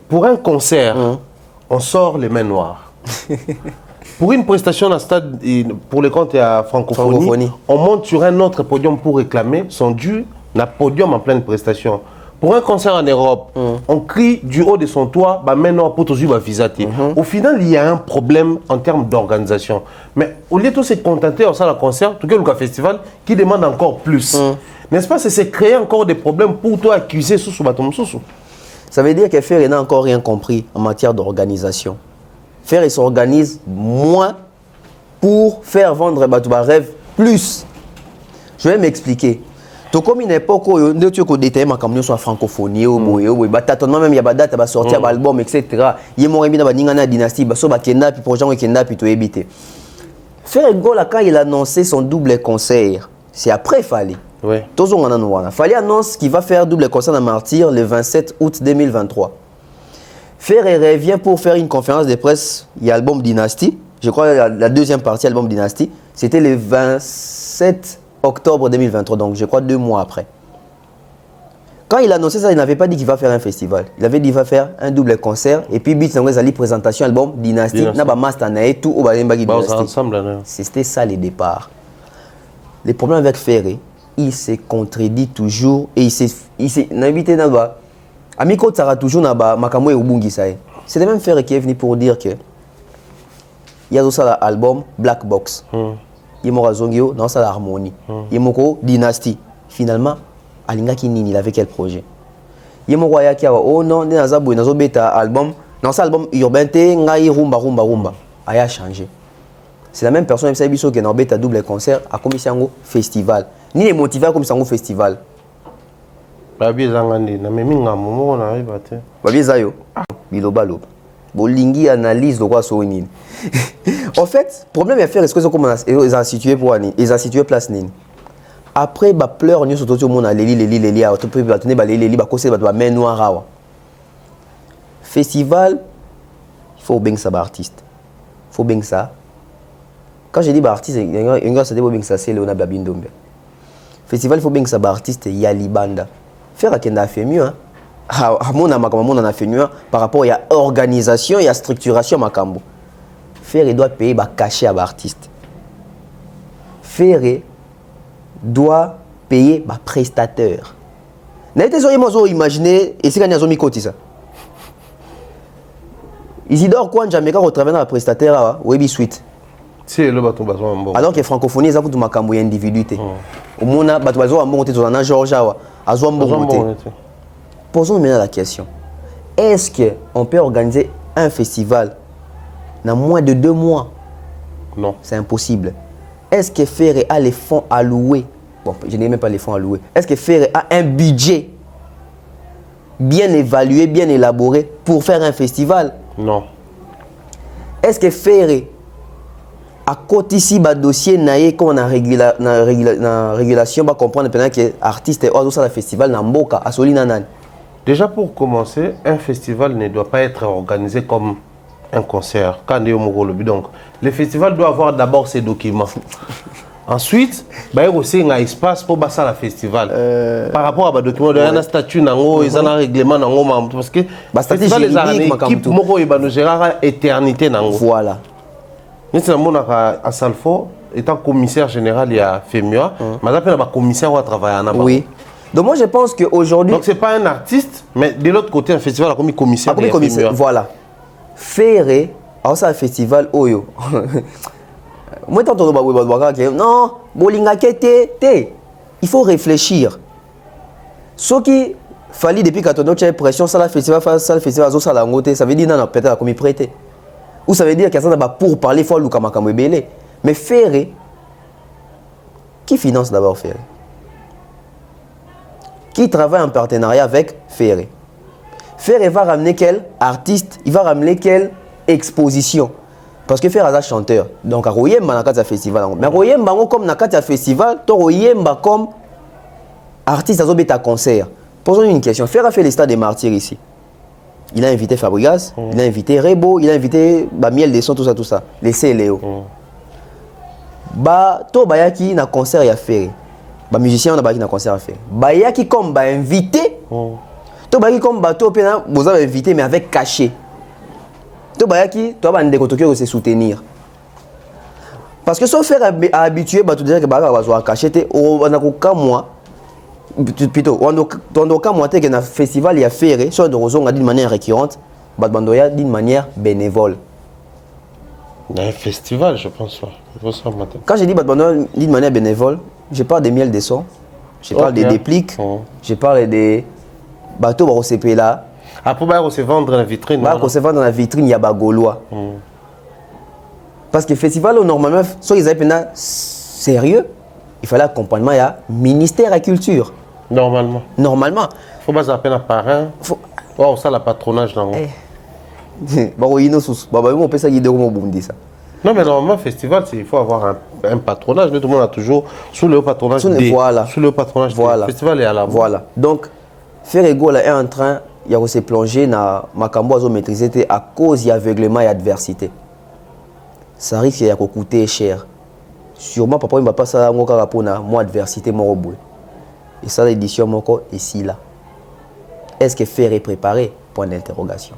pour un concert, on sort les mains noires. Pour une prestation dans le stade, pour le compte à francophonie, on monte sur un autre podium pour réclamer son dû, la podium en pleine prestation. Pour un concert en Europe, on crie du haut de son toit, bah maintenant pour toujours visater. Au final, il y a un problème en termes d'organisation. Mais au lieu de se contenter en salle de concert, tout le festival qui demande encore plus. N'est-ce pas? C'est créer encore des problèmes pour toi accuser sous bateau sous. Ça veut dire que Ferré n'a encore rien compris en matière d'organisation. Ferré s'organise moins pour faire vendre Batouba rêve plus. Je vais m'expliquer. Tout comme une époque où on a détaillé ma camion sur la francophonie, même il y a des dates, il va sortir un album, etc. Il y a une dynastie, il y a Kenda, puis projet Kenda, puis tout éviter. Faire Gola quand il a annoncé son double concert, c'est après il fallait. Ouais. Il fallait annoncer qu'il va faire double concert dans Martyr le 27 août 2023. Ferré revient pour faire une conférence de presse, il y a l'album Dynasty, je crois la deuxième partie, l'album Dynasty, c'était le 27 octobre 2023, donc je crois 2 mois après. Quand il a annoncé ça, il n'avait pas dit qu'il va faire un festival. Il avait dit qu'il va faire un double concert et puis Beats Nangwezali présentation album Dynasty, Naba Master Nae, tout au Balembagi Dynasty. C'était ça les départs. Les problèmes avec Ferré, il se contredit toujours et il s'est invité Naba. Amiko Tsara toujours Naba Makamwe Ubungi Sae. C'est le même Ferré qui est venu pour dire que il y a aussi l'album Black Box. Yemora Zongio dans sa harmonie. Yemoko Dynasty. Finalement, Alinga Kinini, il avait quel projet? Yemoko Yakiawa, oh non, Nazabou, Nazo Beta album. Dans cet album, Urbente, Ngai Rumba. A changé. C'est la même personne qui a dans Beta double concert à Komissango Festival. Ni les motivés à Komissango Festival. Babi Zangandi, na meminga momo na ibate. Babi Zayo, Bilobalo. Bolingi analyse de quoi soigner. En fait, problème est faire est-ce que ils ont situé pour ani, ils ont situé place nini. Après ba pleur nous surtout au monde les a tout peut ba tenir ba les ba causer ba main noire. Festival, il faut bien ça ba artiste. Faut bien ça. Quand je dis ba artiste, un gars ça dit bien ça c'est Léona Babindombe. Festival il faut bien ça ba artiste Yali Banda. Faire à Kenda fait mieux hein. On a fait mieux par rapport à l'organisation et à la structuration Makambo. Ferré doit payer un cachet à l'artiste. Ferré doit payer un prestataire. N'avez-vous pas imaginé, et c'est quand il y a ça. Isidore Kwan Jamaica retravaille dans la prestataire Webi Suite. C'est le bateau bon. Alors que francophonie, ils ont tout Makambo individualité. Au monde, il y a un bateau monté dans la Georgia, à Zouambo. Posons maintenant la question. Est-ce qu'on peut organiser un festival dans moins de 2 mois? Non. C'est impossible. Est-ce que Ferré a les fonds alloués? Bon, je n'ai même pas les fonds alloués. Est-ce que Ferré a un budget bien évalué, bien élaboré pour faire un festival? Non. Est-ce que Ferré a côté ici un dossier naïe comme on a régulation va comprendre que l'artiste est au festival dans Mboka à Solinanan? Déjà pour commencer, un festival ne doit pas être organisé comme un concert. Donc, le festival doit avoir d'abord ses documents. Ensuite, il y a aussi un espace pour passer le festival. Par rapport à document, il y a un statut, il y a un règlement, parce que le festival est une équipe qui gère l'éternité. Voilà. Nous sommes à Salfo, étant commissaire général, il y a FEMUA, mais il y a un commissaire qui travaille en Oui. Donc moi je pense qu'aujourd'hui... Donc ce n'est pas un artiste, mais de l'autre côté, un festival a commis commissaire. Voilà. Faire, alors ça un festival, Oyo. Moi, non, il faut réfléchir. Ce qui fallait depuis que tu as pression, ça le festival, ça le festival, ça veut dire non, peut-être comme il prêtait. Ou ça veut dire qu'il y a pour parler, il faut le belé. Mais faire, qui finance d'abord faire? Qui travaille en partenariat avec Ferré? Ferré va ramener quel artiste? Il va ramener quelle exposition? Parce que Ferré est un chanteur. Donc, à Royemba, dans le festival. Mais Royemba, comme dans le festival, tu Royemba comme artiste à concert. Posons une question. Ferré a fait les stades des martyrs ici. Il a invité Fabregas, il a invité Rebo, il a invité Miel des Sons, tout ça. Les Léo. To bayaki na concert ya Ferré. Musicien na bayaki na concert ya Ferré. Bayaki comme invité. To bayaki comme bateau pena, vous avez invité mais avec cachet. To bayaki, to ba ndeko toke se soutenir. Parce que son frère a habitué ba tout dire que ba va cacheter on a ko moi plutôt on a moi que na festival ya Ferré, soit de rozonga d'une manière récurrente, ba bandoya d'une manière bénévole. Un festival, je pense. Quand je dis d'une manière bénévole, je parle des miels des sons, je parle des dépliques, je parle des bateaux au CP là. Après, on se vend dans la vitrine. On se vend dans la vitrine, il y a des Gaulois. Parce que le festival, normalement, soit ils avaient sérieux, il fallait accompagnement, il y a ministère de la Culture. Normalement. Il ne faut pas appeler un parrain. Oh, ça, le patronage. Non, non, mais normalement, festival, il faut avoir un patronage. Mais tout le monde a toujours sous le patronage. Voilà. Sous le patronage. Voilà. Le festival est à la base. Voilà. Donc, Ferrego est en train de se plonger dans ma maîtriser à cause de l'aveuglement et l'adversité. Ça risque de coûter cher. Sûrement, papa, il ne va pas ça pour moi adversité, mon robot. Et ça, l'édition, mon corps, ici, là. Est-ce que Ferré est préparé? Point d'interrogation.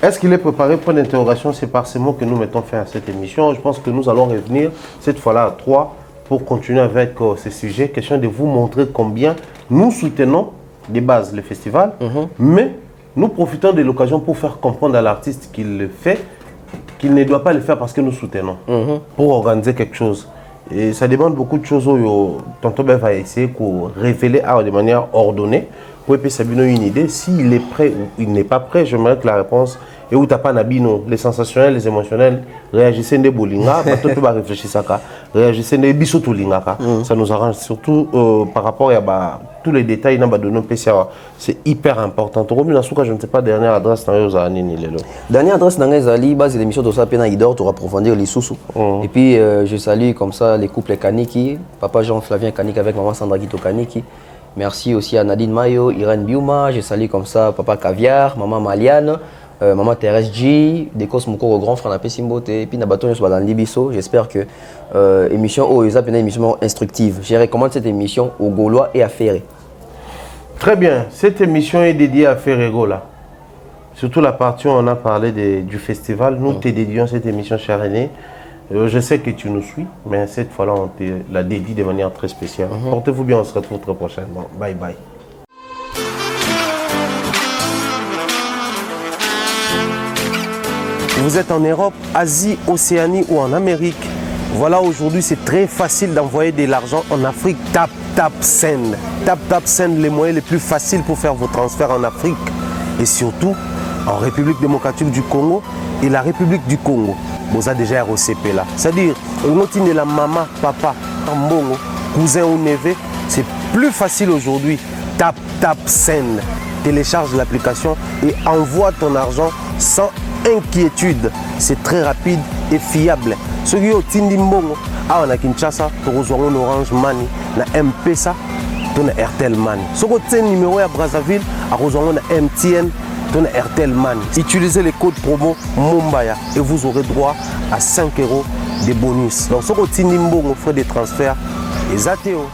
Est-ce qu'il est préparé? Point d'interrogation, c'est par ces mots que nous mettons fin à cette émission. Je pense que nous allons revenir cette fois-là à 3 pour continuer avec ce sujet. Question de vous montrer combien nous soutenons de base le festival, mais nous profitons de l'occasion pour faire comprendre à l'artiste qu'il le fait, qu'il ne doit pas le faire parce que nous soutenons, pour organiser quelque chose. Et ça demande beaucoup de choses. Tonton Ben va essayer de révéler de manière ordonnée pour que Sabino ait une idée. S'il est prêt ou il n'est pas prêt, j'aimerais que la réponse et où t'as pas nabino, les sensationnels, les émotionnels, réagissez de bolinga, bateau peut pas réfléchir ça, réagissez de bisoto linga, ça nous arrange surtout par rapport à tous les détails dans de nos PCA, c'est hyper important. Tu remets la souka, je ne sais pas dernière adresse dans les années ni les dernière adresse dans les alliés, base l'émission de ça pena idor pour approfondir les sous-sous. Et puis je salue comme ça les couples Kaniki, papa Jean-Flavien Kaniki avec maman Sandra Guito Kaniki. Merci aussi à Nadine Mayo, Irène Biouma, je salue comme ça papa Caviar, maman Maliane. Maman Thérèse G, Décos Moko, grand frère Napé Simbote, et puis Nabaton soit dans l'Ibiso. J'espère que l'émission est une émission instructive. Je recommande cette émission aux Gaulois et à Ferré. Très bien, cette émission est dédiée à Ferré Gola. Surtout la partie où on a parlé du festival. Nous te dédions cette émission, cher René. Je sais que tu nous suis, mais cette fois-là, on te la dédie de manière très spéciale. Portez-vous bien, on se retrouve très prochainement. Bye bye. Vous êtes en Europe, Asie, Océanie ou en Amérique. Voilà, aujourd'hui, c'est très facile d'envoyer de l'argent en Afrique. Tap Send. Tap Send, les moyens les plus faciles pour faire vos transferts en Afrique. Et surtout, en République démocratique du Congo et la République du Congo. Vous avez déjà ROCP là. C'est-à-dire, on la maman, papa, tambongo, cousin ou neveu. C'est plus facile aujourd'hui. Tap Send. Télécharge l'application et envoie ton argent sans inquiétude. C'est très rapide et fiable. Ceux qui ont Tindi Mbongo, on a Kinshasa, on a Orange Money, on a M-Pesa, on a Airtel Money. Ceux qui ont numéro à Brazzaville, on a MTN, Donne RTL Man. Utilisez le code promo Mumbaya et vous aurez droit à 5 € de bonus. Donc, ce que vous avez frais de transfert, les ATO.